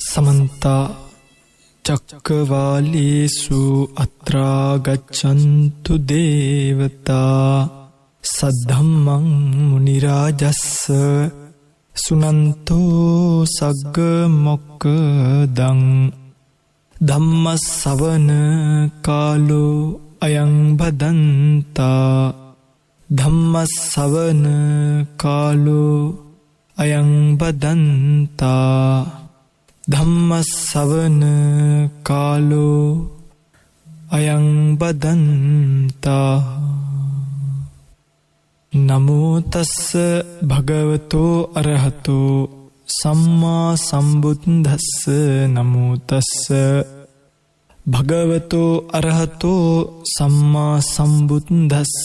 समन्ता चक्रवालेषु अत्रा गच्छन्तु देवता सद्धम्मं मुनिराजस्स सुनन्तो सग्ग मोक्खदं धम्मස්සවන කාලෝ අයං බදන්තා ධම්මස්සවන කාලෝ අයං බදන්තා ධම්මස්සවන කාලෝ අයං බදන්තා නමෝ තස්ස භගවතෝ අරහතෝ සම්මා සම්බුද්දස්ස නමෝ තස්ස භගවතෝ අරහතෝ සම්මා සම්බුද්දස්ස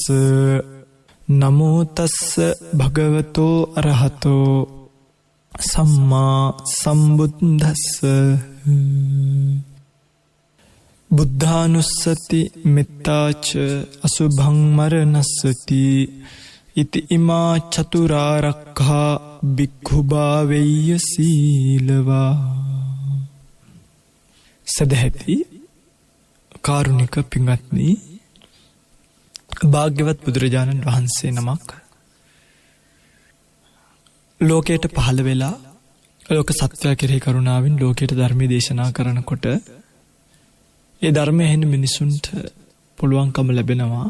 නමෝ තස්ස භගවතෝ අරහතෝ සම්මා සම්බුද්දස්ස බුද්ධානුස්සති මෙත්තාච අසුභං මරණස්සති ඉති ඉමා චතුරාර්යකා භික්ඛුභාවෙය්‍ය සීලවා. සදහැති කාරුණික පින්වත්නි, භාග්‍යවත් බුදුරජාණන් වහන්සේ නමක් ලෝකයට පහළ වෙලා ලෝක සත්වයා කෙරෙහි කරුණාවෙන් ලෝකයට ධර්මයේ දේශනා කරනකොට ඒ ධර්මය ඇහෙන මිනිසුන්ට පුළුවන්කම ලැබෙනවා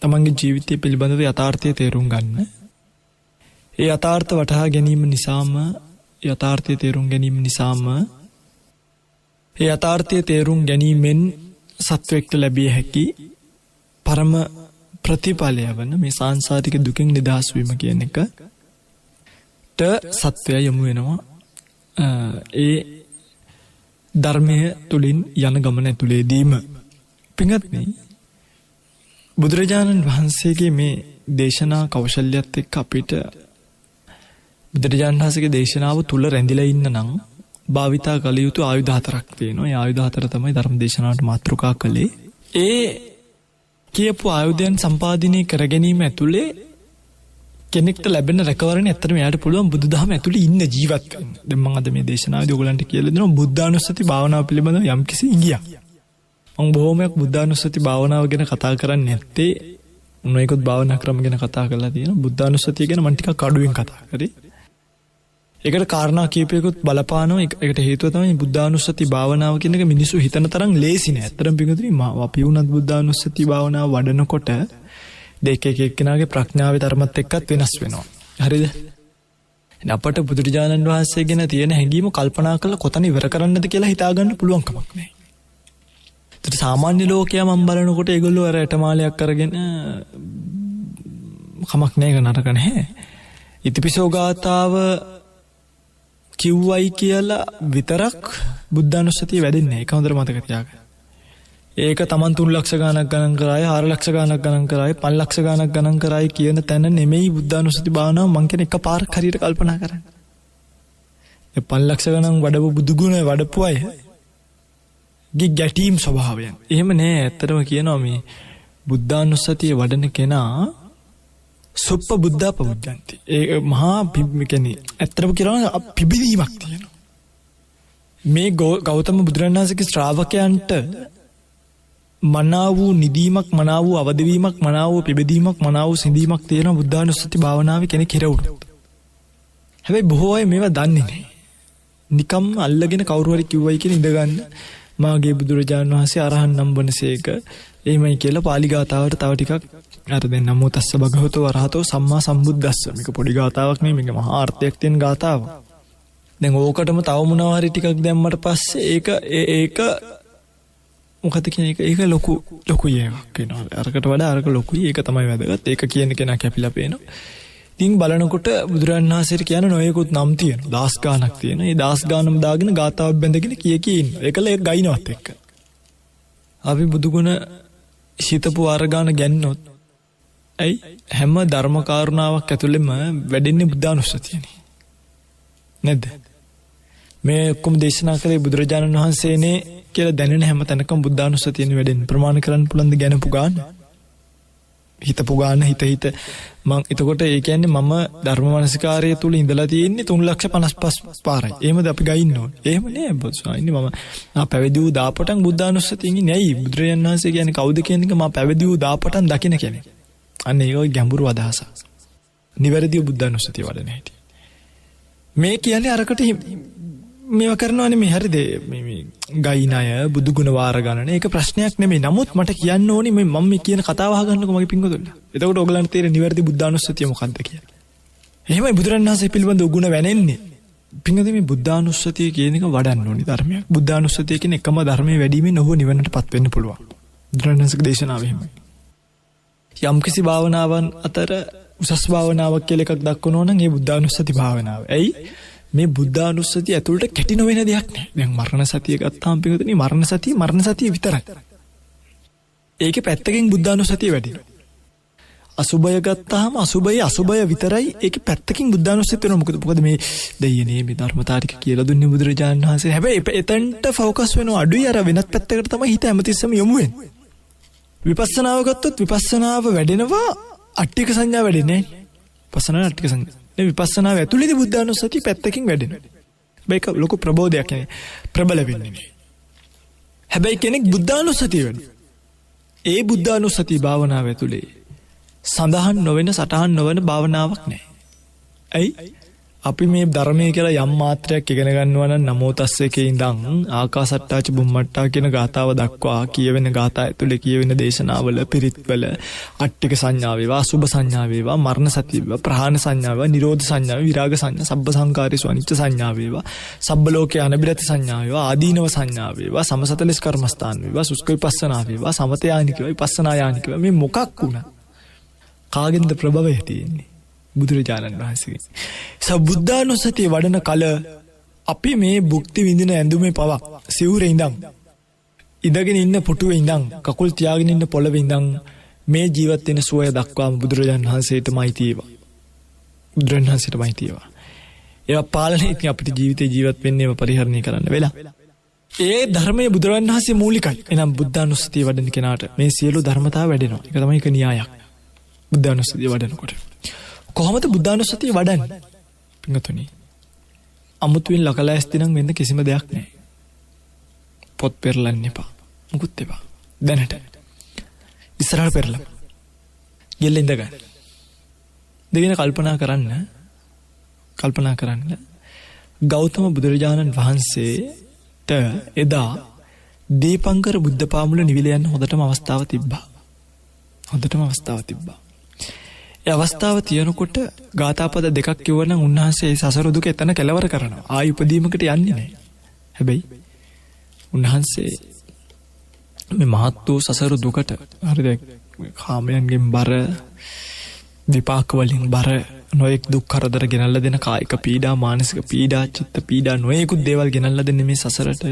තමන්ගේ ජීවිතය පිළිබඳව යථාර්ථය තේරුම් ගන්න. ඒ යථාර්ථ වටහා ගැනීම නිසාම යථාර්ථය තේරුම් ගැනීම නිසාම ඒ යථාර්ථය තේරුම් ගැනීමෙන් සත්වයෙක්ට ලැබිය හැකි පරම ප්‍රතිඵලය වන මේ සාංසාරික දුකෙන් නිදහස් වීම කියන එකට සත්වයා යොමු වෙනවා. ඒ ධර්මය තුලින් යන ගමන ඇතුළේදීම පින්වත්නි, බුදුරජාණන් වහන්සේගේ මේ දේශනා කෞශල්‍යයත් එක්ක අපිට බුදුරජාණන් වහන්සේගේ දේශනාව තුල රැඳිලා ඉන්න නම් භාවිතා කළ යුතු ආයුධ හතරක් තියෙනවා. ඒ ආයුධ හතර තමයි ධර්ම දේශනාවට මාතෘකා කළේ. ඒ කියපු ආයුධයන් සම්පාදිනේ කර ගැනීම ඇතුලේ කෙනෙක්ට ලැබෙන රැකවරණය ඇත්තටම එයාට පුළුවන් බුදුදහම ඇතුලේ ඉන්න ජීවත් වෙන්න. දැන් මම අද මේ දේශනාවේදී ඔයගලන්ට කියලා දෙනවා බුද්ධානුස්සති භාවනාව පිළිබඳව යම්කිසි ඉඟියක්. මම බොහොමයක් බුද්ධානුස්සති භාවනාව ගැන කතා කරන්නේ නැත්තේ මොනයිකොත් භාවනා ක්‍රම ගැන කතා කරලා තියෙනවා. බුද්ධානුස්සතිය ගැන මම ටිකක් අඩුවෙන් කතා කරේ. ඒකට කාරණා කීපයකට බලපානවා. ඒකට හේතුව තමයි බුද්ධානුස්සති භාවනාව කියන එක මිනිස්සු හිතන තරම් ලේසි නෑ. ඇත්තටම පිටුතුනි අපි වුණත් බුද්ධානුස්සති භාවනාව වඩනකොට දෙක එක එක්කෙනාගේ ප්‍රඥාවේ ධර්මත් එක්කත් වෙනස් වෙනවා. හරිද? අපට බුදුරජාණන් වහන්සේ ගැන තියෙන හැඟීම කල්පනා කරලා කොතන ඉවර කරන්නද කියලා හිතා ගන්න පුළුවන් කමක් නෑ. ඒත් සාමාන්‍ය ලෝකයා මම බලනකොට ඒගොල්ලෝ අර ඇටමාලයක් අරගෙන කමක් නෑ නරක නැහැ. ඉතිපිසෝ ගාතාව කිව්වයි කියලා විතරක් බුද්ධානුස්සතිය වැඩෙන්නේ නැහැ. ඒක හොඳට මතක තියාගන්න. ඒක තමන් 3 ලක්ෂ ගණනක් ගණන් කරායි 4 ලක්ෂ ගණනක් ගණන් කරායි 5 ලක්ෂ ගණනක් ගණන් කරායි කියන තැන නෙමෙයි බුද්ධානුස්සති භාවනාව මං කියන එකපාරක් හරියට කල්පනා කරන්න. ඒ 5 ලක්ෂ ගණන් වඩපු බුදුගුණ වඩපු අය ගැටීම් ස්වභාවයන්. එහෙම නෑ. ඇත්තටම කියනවා මේ බුද්ධානුස්සතිය වඩන කෙනා සුප්ප බුද්ධා පමුජ්ජන්ති. ඒ මහා කියන්නේ ඇත්තටම කියනවා පිබිදීමක් තියෙනවා. මේ ගෞතම බුදුරජාණන් වහන්සේගේ ශ්‍රාවකයන්ට මනාව වූ නිදීමක්, මනාව වූ අවදිවීමක්, මනාව වූ පිබිදීමක්, මනාව වූ සිඳීමක් තියෙනවා බුද්ධානුස්සති භාවනාවේ කෙනෙක් හිරවුනොත්. හැබැයි බොහෝ අය මේවා දන්නේ නැහැ. නිකම් අල්ලගෙන කවුරු හරි කිව්වයි කියලා ඉඳගන්න මාගේ බුදුරජාණන් වහන්සේ අරහන් නම් වනසේක එහෙමයි කියලා පාලි ගාතාවට තව ටිකක් අර දැන් නමෝ තස්ස භගවතෝ අරහතෝ සම්මා සම්බුද්දස්ස. මේක පොඩි ගාතාවක් නෙමෙයි, මේක මහා අර්ථයක් තියෙන ගාතාවක්. දැන් ඕකටම තව මොනවා හරි ටිකක් දැම්මට පස්සේ ඒක මොකද කියන එක ලොකු එකක් වෙනවා. අරකට වඩා අරක ලොකුයි. ඒක තමයි වැදගත්. ඒක කියන කෙනා කැපිලා පේනවා. ඉතින් බලනකොට බුදුරජාණන් වහන්සේට කියන නොයෙකුත් නම් තියෙනවා. දාස් ගානක් තියෙනවා. ඒ දාස් ගානම දාගෙන ගාතාවක් බැඳගෙන කිය ඉන්නවා. ඒකල ඒක ගයින්නවත් එක්ක. අපි බුදුගුණ හිතපු ආරගාන ගැන්නොත් ඇයි හැම ධර්ම කාරණාවක් ඇතුළෙම වැඩෙන්නේ බුද්ධානුස්සතියනේ. නේද? මේ කොම් දේශනා කළේ බුදුරජාණන් හිතපු ගාන හිත මං එතකොට ඒ කියන්නේ මම ධර්ම මානසිකාරය තුල ඉඳලා තියෙන්නේ 3,55,000 පාරයි. එහෙමද අපි ගයින්න ඕනේ? එහෙම නෑ බොස්වායිනේ මම පැවිදි වූ දාපටන් බුද්ධානුස්සතියෙන් ඉන්නේ. ඇයි බුදුරජාණන් වහන්සේ කියන්නේ කවුද කියන එක මම පැවිදි වූ දාපටන් දකින්න කෙනෙක්. අන්න ඒක ගැඹුරු අදහසක්. නිවැරදිව බුද්ධානුස්සතිය වඩන හැටි. මේ කියන්නේ අරකට මේවා කරනවානේ මේ හරිද මේ ගයින අය බුදු ගුණ වාර ගණන ඒක ප්‍රශ්නයක් නෙමෙයි. නමුත් මට කියන්න ඕනේ මම මේ කියන කතාව අහගන්නකො මගේ පිංගුතුල්ලා. එතකොට ඔයගලන්ට තේරෙන්නේ නිවැරදි බුද්ධානුස්සතිය මොකක්ද කියලා. එහෙමයි බුදුරණන් වහන්සේ පිළිබඳ ගුණ වැනෙන්නේ. පිංගුතුනි මේ බුද්ධානුස්සතිය කියන එක වඩන්න ඕනේ ධර්මයක්. බුද්ධානුස්සතිය කියන එකම ධර්මයේ වැඩිමෙන් ඔහු නිවනටපත් වෙන්න පුළුවන්. බුදුරණන් වහන්සේගේ දේශනාව එහෙමයි. යම්කිසි භාවනාවන් අතර උසස් භාවනාවක් කියලා එකක් දක්වනවා නම් ඒ බුද්ධානුස්සති භාවනාව. ඇයි? මේ බුද්ධානුස්සතිය ඇතුළට කැටි නොවන දෙයක් නෑ. දැන් මරණ සතිය ගත්තාම පිටුතුනි මරණ සතිය විතරයි. ඒකේ පැත්තකින් බුද්ධානුස්සතිය වැඩිනවා. අසුබය ගත්තාම අසුබය විතරයි. ඒකේ පැත්තකින් බුද්ධානුස්සතිය වෙනවා. මොකද මේ දෙයනේ මේ ධර්මතාව ටික කියලා දුන්නේ බුදුරජාණන් වහන්සේ. හැබැයි එතනට ફોකස් වෙනවා අඩුයි. අර වෙනත් පැත්තකට තමයි හිත හැමතිස්සෙම යොමු වෙන්නේ. විපස්සනාව ගත්තොත් විපස්සනාව වැඩෙනවා අට්ටික සංඥා වැඩෙන්නේ නෑ. විපස්සනා අට්ටික සංඥා විපස්සනාව ඇතුළේදී බුද්ධානුස්සතිය පැත්තකින් වැඩෙනවා. මේක ලොකු ප්‍රබෝධයක් නේ. ප්‍රබල වෙන්නේ නේ. හැබැයි කෙනෙක් බුද්ධානුස්සතිය වෙනවා. ඒ බුද්ධානුස්සතිය භාවනාව ඇතුළේ සඳහන් නොවන සටහන් නොවන භාවනාවක් නැහැ. ඇයි? අපි මේ ධර්මයේ කියලා යම් මාත්‍රයක් ඉගෙන ගන්නවා නම් නමෝ තස්ස එකේ ඉඳන් ආකාසට්ටාච බුම්මට්ටා කියන ගාතාව දක්වා කියවෙන ගාථා ඇතුළේ කියවෙන දේශනාවල පිරිත්වල අට්ටික සංඥා වේවා අසුභ සංඥා වේවා මරණ සතිය වේවා ප්‍රහාණ සංඥා වේවා නිරෝධ සංඥා වේවා විරාග සංඥා සබ්බ සංකාරේසු අනිච්ච සංඥා වේවා සබ්බ ලෝකේ අනබිරත සංඥා වේවා ආදීනව සංඥා වේවා සමසතලස් කර්මස්ථාන වේවා සුස්ක විපස්සනා වේවා සමතයානික වේවා විපස්සනා යානික වේවා මේ මොකක් වුණා කාගෙන්ද ප්‍රභවය තියෙන්නේ බුදුරජාණන් වහන්සේගේ. සබුද්ධානුස්සතිය වඩන කල අපි මේ භුක්ති විඳින ඇඳුමේ පවක් සිවුරේ ඉඳන් ඉඳගෙන ඉන්න පුටුවේ ඉඳන් කකුල් තියාගෙන ඉන්න පොළවේ ඉඳන් මේ ජීවත් වෙන සුවය දක්වාම බුදුරජාණන් වහන්සේටමයි තියෙවා. බුදුරජාණන් වහන්සේටමයි තියෙවා. ඒවා පාලනය ඉතින් අපිට ජීවිතේ ජීවත් වෙන්නේම පරිහරණය කරන්න වෙලා. ඒ ධර්මයේ බුදුරජාණන් වහන්සේ මූලිකයි. එනම් බුද්ධානුස්සතිය වඩන කෙනාට මේ සියලු ධර්මතාව වැඩෙනවා. ඒක තමයි ඒක න්‍යායක්. බුද්ධානුස්සතිය වඩනකොට කොහොමද බුද්ධානුස්සතිය වඩන්නේ? පින්වතුනි අමුතුවෙන් ලකලෑස්ති නම් වෙන්න කිසිම දෙයක් නැහැ. පොත් පෙරලන්න එපා. මුකුත් එපා. දැනට ඉස්සරහට පෙරලන්න. ගෙල්ල ඉඳ ගන්න. දෙගෙන කල්පනා කරන්න. ගෞතම බුදුරජාණන් වහන්සේට එදා දීපංකර බුද්ධ පාමුල නිවිල යන්න හොඳටම අවස්ථාව තිබ්බා. ඒ අවස්ථාව තියෙනකොට ගාථාපද දෙකක් කිව්වනම් උන්වහන්සේ ඒ සසර දුක එතන කෙලවර කරනවා. ආයි උපදීමකට යන්නේ නැහැ. හැබැයි උන්වහන්සේ මේ මහත් වූ සසර දුකට හරිද කාමයන්ගෙන් බර විපාක වලින් බර නොයෙක් දුක් කරදර ගෙනල්ලා දෙන කායික පීඩා මානසික පීඩා චිත්ත පීඩා නොයෙකුත් දේවල් ගෙනල්ලා දෙන්නේ මේ සසරට.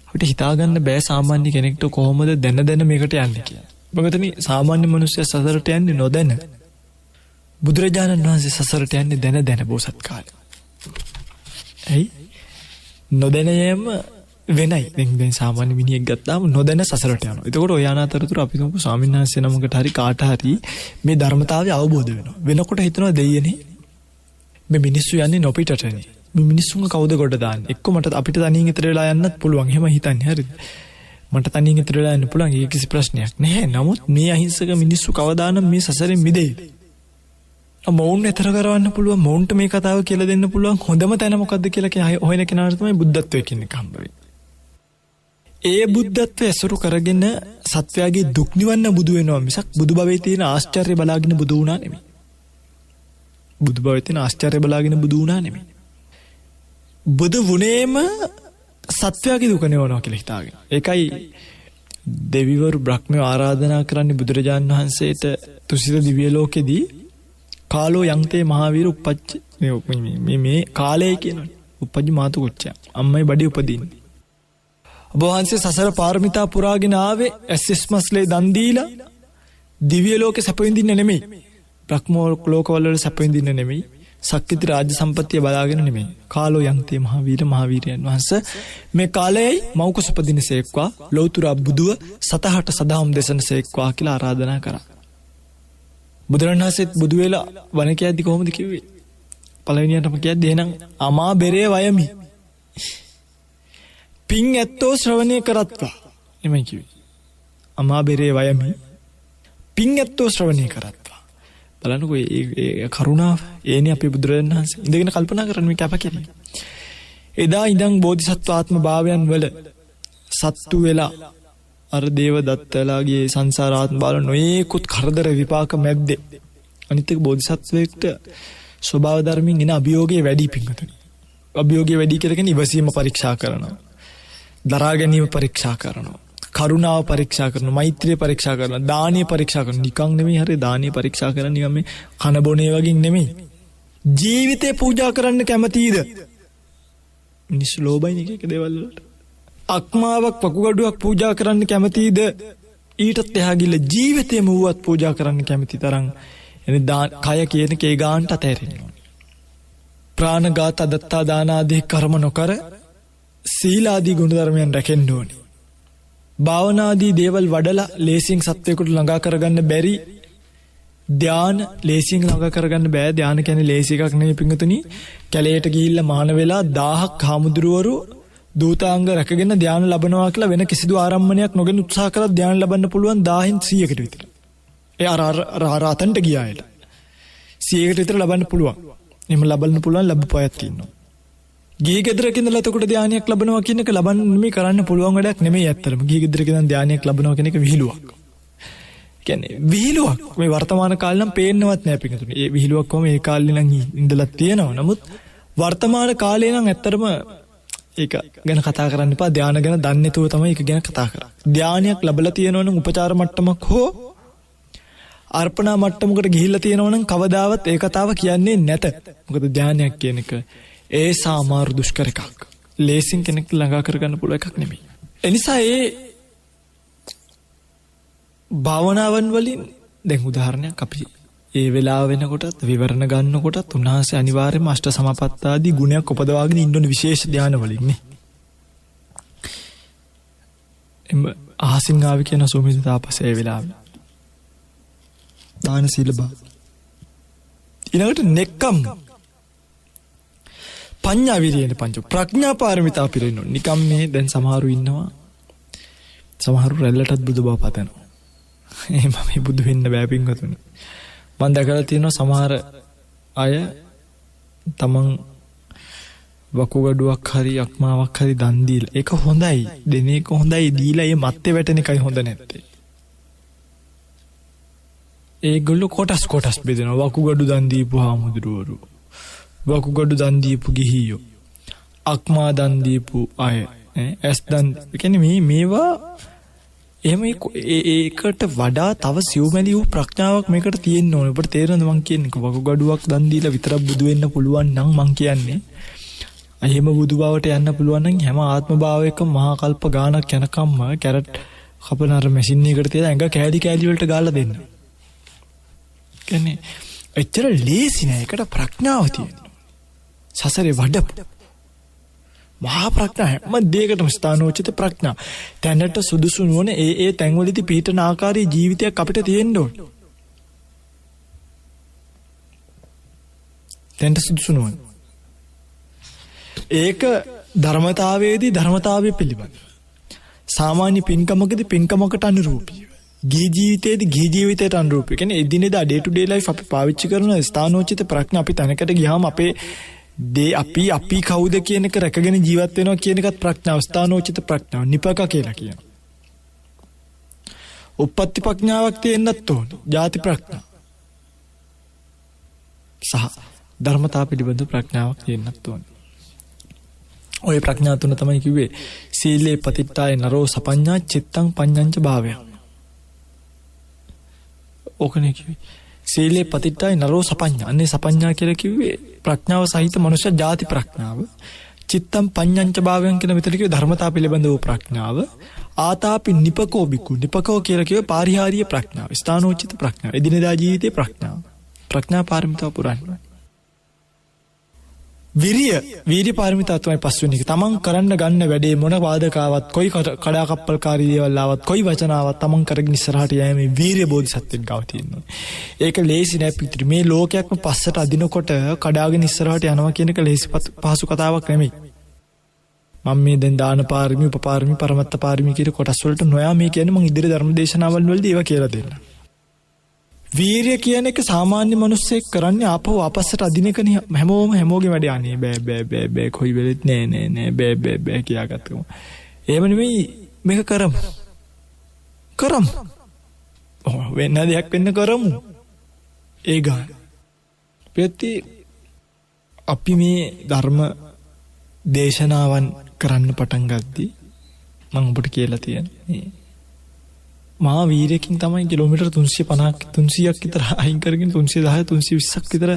අපිට හිතාගන්න බෑ සාමාන්‍ය කෙනෙක්ට කොහොමද දැන මේකට යන්නේ කියලා. මොකදනි සාමාන්‍ය මිනිස්සු සසරට යන්නේ නොදැන. බුදුරජාණන් වහන්සේ සසරට යන්නේ දැන බෝසත් කාලේ. ඇයි? නොදැන යෑම වෙනයි. දැන් සාමාන්‍ය මිනිහෙක් ගත්තාම නොදැන සසරට යනවා. එතකොට ඔය අනාතරතුර අපි තුමු ස්වාමීන් වහන්සේ නමකට හරි කාට හරි මේ ධර්මතාවය අවබෝධ වෙනවා. වෙනකොට හිතනවා දෙයියනේ මේ මිනිස්සු යන්නේ නොපිටටනේ. මේ මිනිස්සුන්ව කවුද ගොඩ දාන්නේ? එක්ක මට අපිට තනියෙන් ඉතර වෙලා යන්නත් පුළුවන්. එහෙම හිතන්නේ හරිද? මට තනියෙන් ඉතර වෙලා යන්න පුළුවන්. ඒක කිසි ප්‍රශ්නයක් නැහැ. නමුත් මේ අහිංසක මිනිස්සු කවදානම් මේ සසරෙන් මිදෙයිද? මොවුන් එතර කරවන්න පුළුවන්. මොවුන්ට මේ කතාව කියලා දෙන්න පුළුවන් හොඳම තැන මොකද්ද කියලා හොයන කෙනාට තමයි බුද්ධත්වය කියන්නේ හම්බ වෙන්නේ. ඒ බුද්ධත්වය ඇසුරු කරගෙන සත්වයාගේ දුක් නිවන්න බුදු වෙනවා මිසක් බුදු භවයේ තියෙන ආශ්චර්ය බලාගෙන බුදු වුණා නෙමෙයි. බුදු භවයේ තියෙන ආශ්චර්ය බලාගෙන බුදු වුණා නෙමෙයි. බුදු වුණේම සත්වයාගේ දුක නිවනවා කියලා හිතාගෙන. ඒකයි දෙවිවරු බ්‍රහ්මයෝ ආරාධනා කරන්නේ බුදුරජාණන් වහන්සේට තුසිත දිව්‍ය ලෝකෙදී කාලෝ යන්තේ මහාවීර උපච්ච මේ කාලය කියනවනේ. උපජ්ජ මාතු කොච්චය. අම්මයි බඩේ උපදින්නේ. ඔබ වහන්සේ සසර පාරමිතා පුරාගෙන ආවේ ඇස්ස්මස්ලේ දන් දීලා දිව්‍ය ලෝකේ සැප විඳින්න නෙමෙයි. බ්‍රහ්ම ලෝකවල සැප විඳින්න නෙමෙයි. සක්විති රාජ්‍ය සම්පත්තිය බලාගෙන නෙමෙයි. කාලෝ යන්තේ මහාවීරයන් වහන්සේ මේ කාලයයි මෞකස උපදිනසේක්වා ලෞතර බුදුව සතහට සදාම් දේශනසේක්වා කියලා ආරාධනා කරා. බුදුරණවහන්සේත් බුදු වෙලා වණ කියද්දි කොහොමද කිව්වේ? පළවෙනියටම කියද්දි එහෙනම් අමා බෙරේ වයමි. පින් ඇත්තෝ ශ්‍රවණය කරත්වා. එමයි කිව්වේ. අමා බෙරේ වයමි. පින් ඇත්තෝ ශ්‍රවණය කරත්වා. බලන්නකෝ ඒ කරුණාව ඒනේ අපේ බුදුරණවහන්සේ ඉඳගෙන කල්පනා කරන මේ කැපකිරීම. එදා ඉඳන් බෝධිසත්ව ආත්ම භාවයන් වල සත්තු වෙලා අර දේව දත්තලාගේ සංසාරාත්ම බාල නොයේකුත් කරදර විපාක මැද්දේ අනිත් එක බෝධිසත්වයෙක්ට ස්වභාව ධර්මයෙන් එන අභියෝගයේ වැඩි පිංගතුනි. අභියෝගයේ වැඩි කියලා කියන්නේ ඉවසීම පරීක්ෂා කරනවා. දරා ගැනීම පරීක්ෂා කරනවා. කරුණාව පරීක්ෂා කරනවා. මෛත්‍රිය පරීක්ෂා කරනවා. දානීය පරීක්ෂා කරනවා. නිකන් නෙමෙයි හරිය දානීය පරීක්ෂා කරන නිකන් මේ කන බොනේ වගේ නෙමෙයි. ජීවිතේ පූජා කරන්න කැමතිද? මිනිස්සු ලෝභයි නේ එක දේවල් වලට. අක්මාවක් වකුගඩුවක් පූජා කරන්න කැමතිද? ඊටත් එහා ගිල ජීවිතේම වුවත් පූජා කරන්න කැමති තරම් එනේ කය කියන කේ ගාන්ට අතහැරෙන්න ඕනේ. ප්‍රාණඝාත අදත්තා දාන ආදී කර්ම නොකර සීලාදී ගුණ ධර්මයන් රැකෙන්න ඕනේ. භාවනාදී දේවල් වඩලා ලේසියෙන් සත්වයකට ළඟා කරගන්න බැරි ධාන ලේසියෙන් ළඟා කරගන්න බෑ. ධාන කියන්නේ ලේසි එකක් නෙවෙයි පිංගුතුනි. කැලේට ගිහිල්ලා මහාන වෙලා 1000ක් හාමුදුරුවරු දූතාංග රැකගෙන ධාන ලබනවා කියලා වෙන කිසිදු ආරම්භණයක් නොගෙන උත්සාහ කරලා ධාන ලබන්න පුළුවන් 1000න් 100කට විතර. ඒ රාතන්ට ගියායට 100කට විතර ලබන්න පුළුවන්. එහෙම ලබන්න පුළුවන් ලැබපුවායක් තියෙනවා. ගිහි ගෙදරක ඉඳලා එතකොට ධානයක් ලබනවා කියන එක ලබන්න නෙමෙයි කරන්න පුළුවන් වැඩක් නෙමෙයි ඇත්තටම. ගිහි ගෙදරක ඉඳන් ධානයක් ලබනවා කියන එක විහිළුවක්. කියන්නේ විහිළුවක්. මේ වර්තමාන කාලේ නම් පේන්නවත් නෑ පිටුතුනි. ඒ විහිළුවක් කොහොම ඒ කාලේ නම් ඉඳලා තියෙනවා. නමුත් වර්තමාන කාලේ නම් ඇත්තටම ඒක ගැන කතා කරන්න එපා. ධානය ගැන දන්නේ නැතුව තමයි ඒක ගැන කතා කරන්නේ. ධානයක් ලැබලා තියෙනවා නම් උපචාර මට්ටමක් හෝ අර්පණා මට්ටමකට ගිහිල්ලා තියෙනවා නම් කවදාවත් ඒ කතාව කියන්නේ නැත. මොකද ධානයක් කියන එක ඒසා අමාරු දුෂ්කර එකක්. ලේසින් කෙනෙක් ළඟා කරගන්න පුළුවන් එකක් නෙමෙයි. එනිසා ඒ භාවනාවන් වලින් දැන් උදාහරණයක් අපි ඒ වෙලාව වෙනකොටත් විවරණ ගන්නකොටත් උන්වහන්සේ අනිවාර්යයෙන්ම අෂ්ට සමාපත්තාදී ගුණයක් උපදවාගෙන ඉන්න ඕන විශේෂ ධාන වලින් නේ. අහසින් ආවි කියන සෝමිත තාපසේ ඒ වෙලාවේ දාන සීල බා ඊළඟට නෙක්කම් පඤ්ඤා විරියන පංච ප්‍රඥා පාරමිතා පිරෙන්න ඕන. නිකම් මේ දැන් සමහරු ඉන්නවා. සමහරු රැල්ලටත් බුදු බව පතනවා. එහෙම මේ බුදු වෙන්න බෑ පින්වතුනි. මම දැකලා තියෙනවා සමහර අය තමන් වකුගඩුවක් හරි අක්මාවක් හරි දන් දීලා ඒක හොඳයි. දෙන එක හොඳයි. දීලා ඒ මත්තේ වැටෙන එකයි හොඳ නැත්තේ. ඒගොල්ලෝ කොටස් බෙදෙනවා. වකුගඩු දන් දීපු හාමුදුරුවරු, වකුගඩු දන් දීපු ගිහියෝ, අක්මා දන් දීපු අය, ඇස් දන් කියන්නේ මේවා එහෙම ඒකට වඩා තව සිව්මැලි වූ ප්‍රඥාවක් මේකට තියෙන්න ඕනේ. ඔබට තේරෙනවද මං කියන්නේ? වකුගඩුවක් දන් දීලා විතරක් බුදු වෙන්න පුළුවන් නම් මං කියන්නේ එහෙම බුදු බවට යන්න පුළුවන් නම් හැම ආත්ම භාවයකම මහා කල්ප ගානක් යනකම්ම කැරට් කපන අර මැෂින් එකකට තියලා ඇඟ කෑලි වලට ගාලා දෙන්න. කියන්නේ එච්චර ලේසි නෑ. ඒකට ප්‍රඥාව තියෙනවා. සසරේ වඩපු මහා ප්‍රඥා හැම දෙයකටම ස්ථානෝචිත ප්‍රඥා. තැනට සුදුසු නොවන ඒ තැන්වලදී පිහිටන ආකාරයේ ජීවිතයක් අපිට තියෙන්න ඕනේ. තැනට සුදුසු නොවන. ඒක ධර්මතාවයේදී ධර්මතාවය පිළිබඳ. සාමාන්‍ය පින්කමකදී පින්කමකට අනුරූපී. ගිහි ජීවිතයේදී ගිහි ජීවිතයට අනුරූපී. කියන්නේ එදිනෙදා ඩේ ටු ඩේ ලයිෆ් අපි පාවිච්චි කරන ස්ථානෝචිත ප්‍රඥා අපි තැනකට ගියාම අපේ අපි කවුද කියන එක රැකගෙන ජීවත් වෙනවා කියන එකත් ප්‍රඥාව. ස්ථානෝචිත ප්‍රඥාව නිපක කියලා කියනවා. උප්පත්ති ප්‍රඥාවක් තියෙන්නත් ඕනේ. ජාති ප්‍රඥා සහ ධර්මතාව පිළිබඳ ප්‍රඥාවක් තියෙන්නත් ඕනේ. ඔය ප්‍රඥා තුන තමයි කිව්වේ සීලේ පතිට්ඨාය නරෝ සපඤ්ඤා චිත්තං පඤ්ඤංච භාවය. ඕකනේ කිව්වේ. සීලේ පතිට්ඨාය නරෝ සපඤ්ඤා. අනේ සපඤ්ඤා කියලා කිව්වේ ප්‍රඥාව සහිත මනුෂ්‍ය ಜಾති ප්‍රඥාව. චිත්තම් පඤ්ඤංච භාවයන් කියන මෙතන කිව්වේ ධර්මතාව පිළිබඳව ප්‍රඥාව. ආතාපි නිපකෝ බිකු. නිපකෝ කියලා කිව්වේ පාරිහාරීය ප්‍රඥාව. ස්ථානෝචිත ප්‍රඥාව. එදිනෙදා ජීවිතේ ප්‍රඥාව. ප්‍රඥා පාරමිතාව පුරන්න. වීර්ය පාරමිතා තමයි පස්වෙනි එක. තමන් කරන්න ගන්න වැඩේ මොන බාධකාවක්, කොයි කඩාකප්පල්කාරී දේවල් ආවත්, කොයි වචන ආවත් තමන් කරගෙන ඉස්සරහට යෑමේ වීර්ය බෝධිසත්වෙන් ගාව තියෙනවා. ඒක ලේසි නෑ පිටිරි. මේ ලෝකයක්ම පස්සට අදිනකොට කඩාගෙන ඉස්සරහට යනවා කියන එක ලේසි පහසු කතාවක් නෙමෙයි. මම මේ දැන් දාන පාරමී, උපපාරමී, පරමත්ත පාරමී කියන කොටස් වලට නොයා මේ කියන්නේ මම ඉදිරි ධර්ම දේශනාවල් වලදී ඒවා කියලා දෙන්න. වීර්ය කියන එක සාමාන්‍ය මිනිස්සෙක් කරන්නේ ආපහු ආපස්සට අදින එකනේ. හැමෝගේ වැඩේ අනේ බෑ කොයි වෙලෙත් නෑ බෑ කියාගත්තම. එහෙම නෙමෙයි මේක කරමු. වෙන දෙයක් වෙන්න කරමු. ඒ ගන්න. ප්‍රති අපි මේ ධර්ම දේශනාවන් කරන්න පටන් ගද්දී මම ඔබට කියලා තියෙන්නේ මහා වීරයකින් තමයි කිලෝමීටර් 350ක් 300ක් විතර අයින් කරගෙන 310 320ක් විතර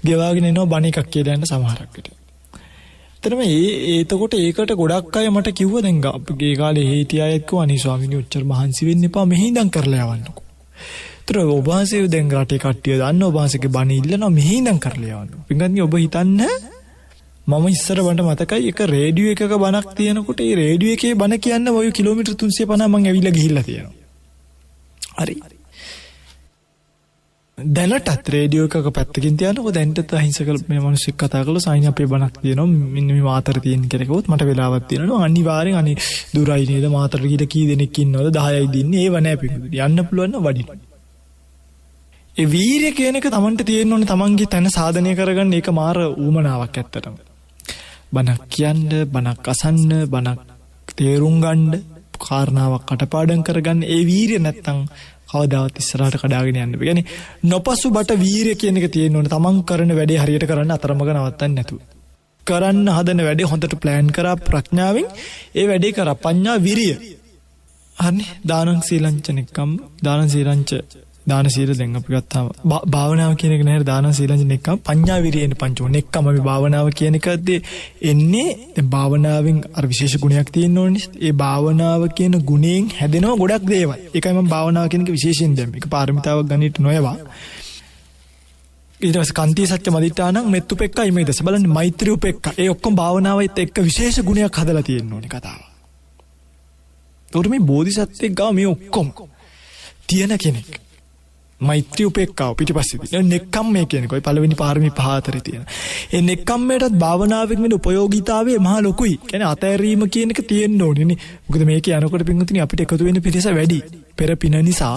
ගෙවාගෙන එනවා බණ එකක් කියලා යන සමහරක් විට. එතරම් එතකොට ඒකට ගොඩක් අය මට කිව්වා දැන් අපේ කාලේ හිටිය අයත් කිව්වා අනේ ස්වාමීනි ඔච්චර මහන්සි වෙන්න එපා මෙහි ඉඳන් කරලා යවන්නකෝ. ඒතර ඔබ වහන්සේ දැන් රටේ කට්ටිය දන්න ඔබ වහන්සේගේ බණ ඉල්ලනවා මෙහි ඉඳන් කරලා යවන්නකෝ. පින්ගත්නි ඔබ හිතන්න මම ඉස්සර වන්ට මතකයි එක රේඩියෝ එකක බණක් තියෙනකොට ඒ රේඩියෝ එකේ බණ කියන්න ඔය කිලෝමීටර් 350 මම ඇවිල්ලා ගිහිල්ලා තියෙනවා. හරි. දැනටත් රේඩියෝ එකක පැත්තකින් තියනකොට දැන්ටත් අහිංසක මේ මිනිස්සුක් කතා කරලා සායින් අපේ බණක් තියෙනවා මෙන්න මේ මාතර තියෙන කියලා කිව්වොත් මට වෙලාවක් තියෙනවා අනිවාර්යෙන් අනේ දුරයි නේද මාතර ගිහින් කී දෙනෙක් ඉන්නවද 10යි දින්නේ ඒව නෑ පිටුදි යන්න පුළුවන් නම් වඩින්න. ඒ වීර්ය කියන එක Tamanට තියෙන්න ඕනේ Tamanගේ තන සාධනය කරගන්න ඒක මාර ඌමනාවක් ඇත්තටම. බණක් කියන්න, බණක් අසන්න, බණක් තේරුම් ගන්න, කාරණාවක් කටපාඩම් කරගන්න ඒ වීර්ය නැත්තම් කවදාවත් ඉස්සරහට කඩාගෙන යන්න බෑ. يعني නොපසුබට වීර්ය කියන එක තියෙන්න ඕනේ. Taman කරන වැඩේ හරියට කරන්න අතරමඟ නවත්තන්නේ නැතුව. කරන්න හදන වැඩේ හොඳට ප්ලෑන් කරා ප්‍රඥාවෙන් ඒ වැඩේ කරා පඤ්ඤා විරිය. හරිනේ. දානං සීලංච නෙක්කම් දාන සීලංච දාන සීල දැන් අපි ගත්තාම භාවනාව කියන එක නේද දාන සීලංච නෙක්කම් පඤ්ඤා විරියෙන් පංචෝ නෙක්කම අපි භාවනාව කියන එකදී එන්නේ දැන් භාවනාවෙන් අර විශේෂ ගුණයක් තියෙන්න ඕනේ. ඒ භාවනාව කියන ගුණයෙන් හැදෙනවා ගොඩක් දේවල්. ඒකයි මම භාවනාව කියන එක විශේෂයෙන් දැම්මේ. ඒක පාරමිතාවක් ගන්නට නොයවා. ඊට පස්සේ කන්ති සත්‍ය මදිට්ඨානං මෙත්තුපෙක්කයි මේ දස බලන්න මෛත්‍රී උපෙක්ක. ඒ ඔක්කොම භාවනාවෙත් එක්ක විශේෂ ගුණයක් හදලා තියෙන්න ඕනේ කතාව. ඒකට මේ බෝධිසත්වෙක් ගාව මේ ඔක්කොම තියෙන කෙනෙක්. මෛත්‍රී උපේක්ඛාව පිටිපස්සේ තියෙන නෙක්ඛම්මය කියන එකයි පළවෙනි පාරමී පහ අතරේ තියෙන. ඒ නෙක්ඛම්මයටත් භාවනාවෙන් වෙන ප්‍රයෝගීතාවය මහා ලොකුයි. කියන්නේ අතෑරීම කියන එක තියෙන්න ඕනේ නේ. මොකද මේක යනකොට පින්වතුනි අපිට එකතු වෙන පිරිස වැඩි. පෙර පින නිසා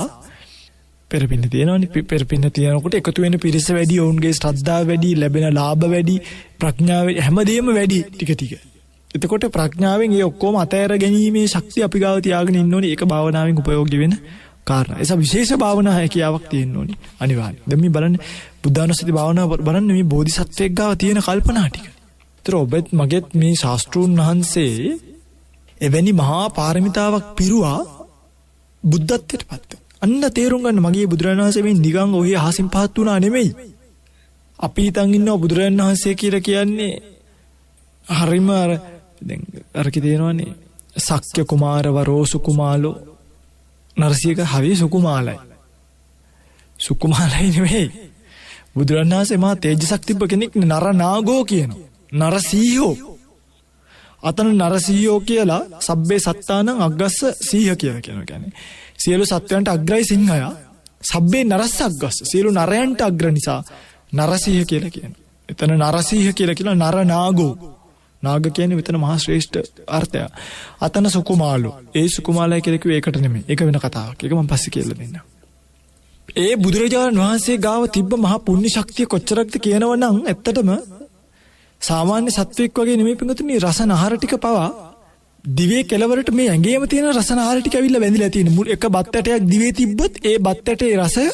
පෙර පින තියෙනවනේ. පෙර පින තියෙනකොට එකතු වෙන පිරිස වැඩි, ඔවුන්ගේ ශ්‍රද්ධාව වැඩි, ලැබෙන ලාභ වැඩි, ප්‍රඥාව හැමදේම වැඩි ටික ටික. එතකොට ප්‍රඥාවෙන් ඒ ඔක්කොම අතෑර ගැනීමේ ශක්තිය අපි ගාව තියාගෙන ඉන්න ඕනේ. ඒක භාවනාවෙන් උපයෝගී වෙන කාරණා. ඒස විශේෂ භාවනා හැකියාවක් තියෙන්න ඕනේ අනිවාර්යයෙන්. දැන් මේ බලන්න බුද්ධානුස්සති භාවනාව බලන්න මේ බෝධිසත්වයෙක් ගාව තියෙන කල්පනා ටික. ඒතර ඔබත් මගෙත් මේ ශාස්ත්‍රූන් වහන්සේ එවැනි මහා පාරමිතාවක් පිරුවා බුද්ධත්වයට පත්. අන්න තේරුම් ගන්න මගේ බුදුරජාණන් වහන්සේ මේ නිකන් ඔහි අහසින් පහත් වුණා නෙමෙයි. අපි හිතන් ඉන්නවා බුදුරජාණන් වහන්සේ කියලා කියන්නේ හරිම අර දැන් අරකේ තියෙනවනේ සක්්‍ය කුමාර වරෝසු කුමාලෝ නරසියක හරි සුකුමාලයි. සුකුමාලයි නෙවෙයි. බුදුරජාණන් වහන්සේ මහා තේජසක් තිබ්බ කෙනෙක් නරනාගෝ කියනවා. නරසීහෝ. අතන නරසීහෝ කියලා සබ්බේ සත්තානං අග්ගස්ස සීහ කියලා කියනවා. කියන්නේ සියලු සත්වයන්ට අග්‍රයි සිංහයා. සබ්බේ නරස්ස අග්ගස්ස. සියලු නරයන්ට අග්‍ර නිසා නරසීහ කියලා කියනවා. එතන නරසීහ කියලා කියන නරනාගෝ. නාග කියන්නේ විතර මහා ශ්‍රේෂ්ඨ අර්ථය. අතන සුකුමාලෝ. ඒ සුකුමාලයි කියලා කිව්වේ ඒකට නෙමෙයි. ඒක වෙන කතාවක්. ඒක මම පස්සේ කියලා දෙන්නම්. ඒ බුදුරජාණන් වහන්සේ ගාව තිබ්බ මහා පුණ්‍ය ශක්තිය කොච්චරක්ද කියනවනම් ඇත්තටම සාමාන්‍ය සත්වෙක් වගේ නෙමෙයි පිටුතුනි රසනහර ටික පවා දිවේ කෙලවරට මේ ඇඟේම තියෙන රසනහර ටික ඇවිල්ලා වැඳිලා තියෙන. එක බත් ඇටයක් දිවේ තිබ්බොත් ඒ බත් ඇටේ රසය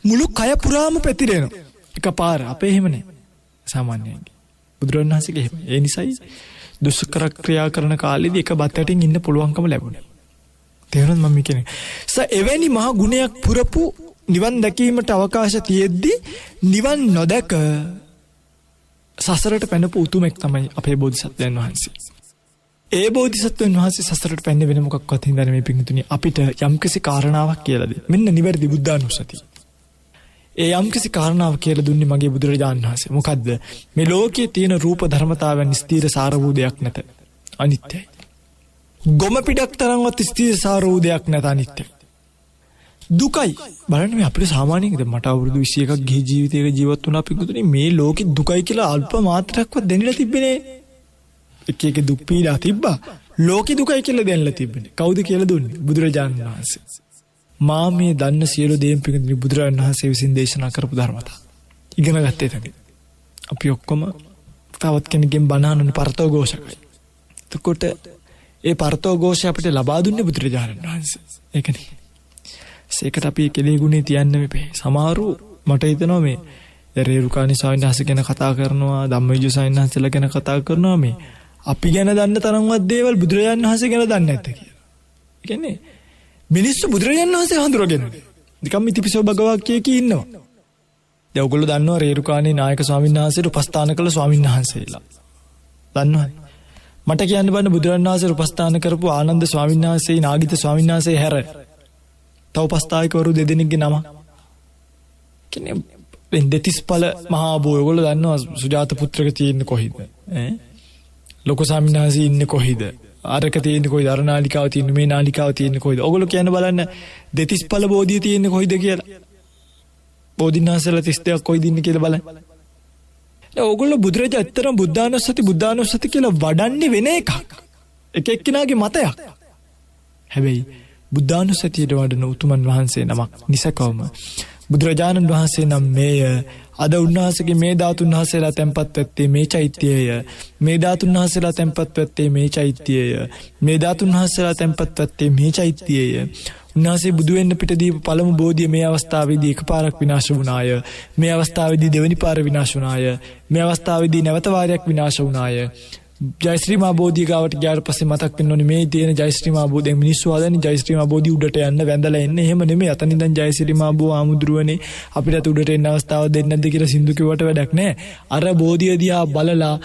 මුළු කය පුරාම පැතිරෙනවා. එකපාර අපේ එහෙම නෑ. සාමාන්‍යයෙන් බුදුරජාණන් වහන්සේගේ එහෙම. ඒ නිසායි දුෂ්කර ක්‍රියා කරන කාලෙදී එක බත් ඇටින් ඉන්න පුළුවන්කම ලැබුණේ. තේරුණාද මම කියන්නේ? එවැනි මහ ගුණයක් පුරපු නිවන් දැකීමට අවකාශ තියෙද්දි නිවන් නොදක සසරට පැනපු උතුමෙක් තමයි අපේ බෝධිසත්වයන් වහන්සේ. ඒ බෝධිසත්වයන් වහන්සේ සසරට පැන්නේ වෙන මොකක්වත් හින්දා නෙමෙයි පිටුතුනි අපිට යම්කිසි කාරණාවක් කියලා දෙන්න. මෙන්න නිවැරදි බුද්ධානුස්සතිය. ඒ යම්කිසි කාරණාවක් කියලා දුන්නේ මගේ බුදුරජාණන් වහන්සේ. මොකද්ද? මේ ලෝකයේ තියෙන රූප ධර්මතාවයන් ස්ථීර සාර වූ දෙයක් නැත. අනිත්‍යයි. ගොම පිටක් තරම්වත් ස්ථීර සාර වූ දෙයක් නැත. අනිත්‍යයි. දුකයි. බලන්න මේ අපිට සාමාන්‍යයෙන් මට අවුරුදු 21ක් ගිහි ජීවිතයක ජීවත් වුණා පිටුතුනේ මේ ලෝකෙ දුකයි කියලා අල්ප මාත්‍රයක්වත් දෙන්නලා තිබ්බේ නෑ. එක එක දුක් පීඩා තිබ්බා. ලෝකෙ දුකයි කියලා දෙන්නලා තිබ්බේ. කවුද කියලා දුන්නේ? බුදුරජාණන් වහන්සේ. මා මේ දන්න සියලු දේන් පිටුතුනේ බුදුරජාණන් වහන්සේ විසින් දේශනා කරපු ධර්මතා. ඉගෙන ගත්තේ තමයි. අපි ඔක්කොම තවත් කෙනෙක්ගෙන් බණ අහන පරතෝ ഘോഷකයි. එතකොට ඒ පරතෝ ഘോഷය අපිට ලබා දුන්නේ බුදුරජාණන් වහන්සේ. ඒකනේ. ඒකට අපි කෙලෙහි ගුණේ තියන්න මෙපේ. සමහරු මට හිතෙනවා මේ රේරුකාණී ස්වාමීන් වහන්සේ ගැන කතා කරනවා, ධම්මවිජය ස්වාමීන් වහන්සේලා ගැන කතා කරනවා මේ අපි ගැන දන්න තරම්වත් දේවල් බුදුරජාණන් වහන්සේ ගැන දන්නේ නැත්තේ කියලා. ඒ කියන්නේ මිනිස්සු බුදුරජාණන් වහන්සේ හඳුරගෙන නිකම් ඉතිපිසෝ භගවාක්කයේ කී ඉන්නවා. දැන් ඔයගොල්ලෝ දන්නවා රේරුකාණී නායක ස්වාමීන් වහන්සේට උපස්ථාන කළ ස්වාමීන් වහන්සේලා. දන්නවද? මට කියන්න බෑ බුදුරජාණන් වහන්සේට උපස්ථාන කරපු ආනන්ද ස්වාමීන් වහන්සේ, නාගිත ස්වාමීන් වහන්සේ හැර තව උපස්ථායකවරු දෙදෙනෙක්ගේ නම. කියන්නේ දෙතිස්පල මහා බෝ ඔයගොල්ලෝ දන්නවා සුජාත පුත්‍රක තියෙන්නේ කොහෙද? ලොකු ස්වාමීන් වහන්සේ ඉන්නේ කොහෙද? අරක තියෙන්නේ කොහෙද? අර නාලිකාව තියෙන්නේ, මේ නාලිකාව තියෙන්නේ කොහෙද? ඔයගොල්ලෝ කියන්න බලන්න දෙතිස්පල බෝධිය තියෙන්නේ කොහෙද කියලා. බෝධිනාසල 32ක් කොහෙද ඉන්නේ කියලා බලන්න. දැන් ඔයගොල්ලෝ බුදුරජාණන් ඇත්තටම බුද්ධානුස්සති කියලා වඩන්නේ වෙන එකක්. එක එක්කිනාගේ මතයක්. හැබැයි බුද්ධානුස්සතියට වඩන උතුමන් වහන්සේ නමක් නිසකවම බුදුරජාණන් වහන්සේ නම් මේය අද උන්වහන්සේගේ මේ ධාතුන් වහන්සේලා තැන්පත් වෙත්තේ මේ චෛත්‍යය, මේ ධාතුන් වහන්සේලා තැන්පත් වෙත්තේ මේ චෛත්‍යය, මේ ධාතුන් වහන්සේලා තැන්පත් වෙත්තේ මේ චෛත්‍යය. උන්වහන්සේ බුදු වෙන්න පිට දීප පළමු බෝධිය මේ අවස්ථාවේදී එකපාරක් විනාශ වුණාය. මේ අවස්ථාවේදී දෙවෙනි පාර විනාශ වුණාය. මේ අවස්ථාවේදී නැවත වාරයක් විනාශ වුණාය. ජයශ්‍රී මා බෝධිය ගාවට ගියාට පස්සේ මතක් වෙන්න ඕනේ මේ තියෙන ජයශ්‍රී මා බෝධියෙන් මිනිස්සු හදන්නේ ජයශ්‍රී මා බෝධිය උඩට යන්න වැඳලා එන්නේ. එහෙම නෙමෙයි. අතන ඉඳන් ජයශ්‍රී මා බෝ ආමුදුරුවනේ අපිට උඩට එන්න අවස්ථාවක් දෙන්නේ නැද්ද කියලා සින්දු කිව්වට වැඩක් නැහැ. අර බෝධිය දිහා බලලා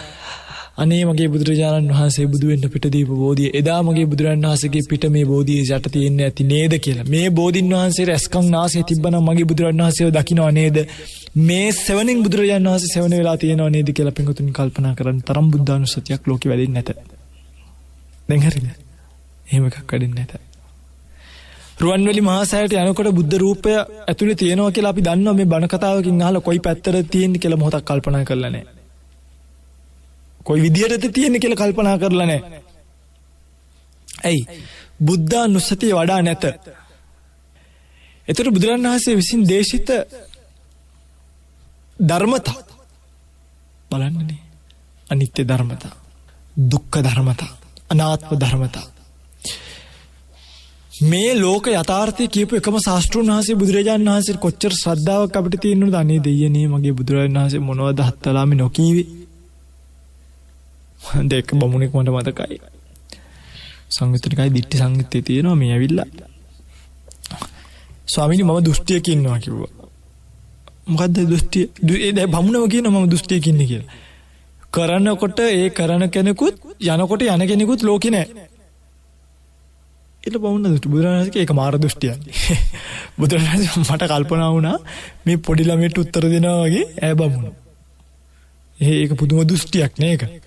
අනේ මගේ බුදුරජාණන් වහන්සේ බුදු වෙන්න පිට දීපු බෝධිය එදා මගේ බුදුරජාණන් වහන්සේගේ පිට මේ බෝධිය යට තියෙන්නේ නැති නේද කියලා. මේ බෝධින් වහන්සේ රැස්කම් නාසය තිබ්බනම් මගේ බුදුරජාණන් වහන්සේව දකින්නව නේද? මේ සෙවණින් බුදුරජාණන් වහන්සේ සෙවණ වෙලා තියෙනව නේද කියලා පින්වතුනි කල්පනා කරන්න තරම් බුද්ධානුස්සතියක් ලෝකෙ වැඩෙන්නේ නැත. දැන් හරිද? එහෙම එකක් වැඩෙන්නේ නැත. රුවන්වැලි මහා සෑයට යනකොට බුද්ධ රූපය ඇතුලේ තියෙනවා කියලා අපි දන්නවා. මේ බණ කතාවකින් අහලා කොයි පැත්තටද තියෙන්නේ කියලා මොහොතක් කල්පනා කරලා නැහැ. කොයි විදියටද තියෙන්නේ කියලා කල්පනා කරලා නැහැ. ඇයි? බුද්ධානුස්සතිය වඩා නැත. ඒතර බුදුරජාණන් වහන්සේ විසින් දේශිත ධර්මතා බලන්නනේ. අනිත්‍ය ධර්මතා, දුක්ඛ ධර්මතා, අනාත්ම ධර්මතා. මේ ලෝක යථාර්ථය කියපු එකම ශාස්ත්‍රඥ වහන්සේ බුදුරජාණන් වහන්සේ කොච්චර ශ්‍රද්ධාවක් අපිට තියෙනවද? අනේ දෙයියනේ මගේ බුදුරජාණන් වහන්සේ මොනවද හත්තලාමි නොකීවේ. දෙක බමුණෙක් මට මතකයි. සංයුත්තනිකයි දිට්ඨි සංයුත්තේ තියෙනවා මේ ඇවිල්ලා. ස්වාමීනි මම දුෂ්ටියක ඉන්නවා කිව්වා. මොකද්ද දුෂ්ටිය? ඒ බමුණම කියනවා මම දුෂ්ටියක ඉන්නේ කියලා. කරනකොට ඒ කරන කෙනෙකුත් යනකොට යන කෙනෙකුත් ලෝකේ නැහැ. ඊට බමුණ දුෂ්ටි බුදුරජාණන්ගේ ඒක මාර දුෂ්ටියක්. බුදුරජාණන් මට කල්පනා වුණා මේ පොඩි ළමයට උත්තර දෙනවා වගේ ඈ බමුණ. ඒක පුදුම දුෂ්ටියක් නේ ඒක.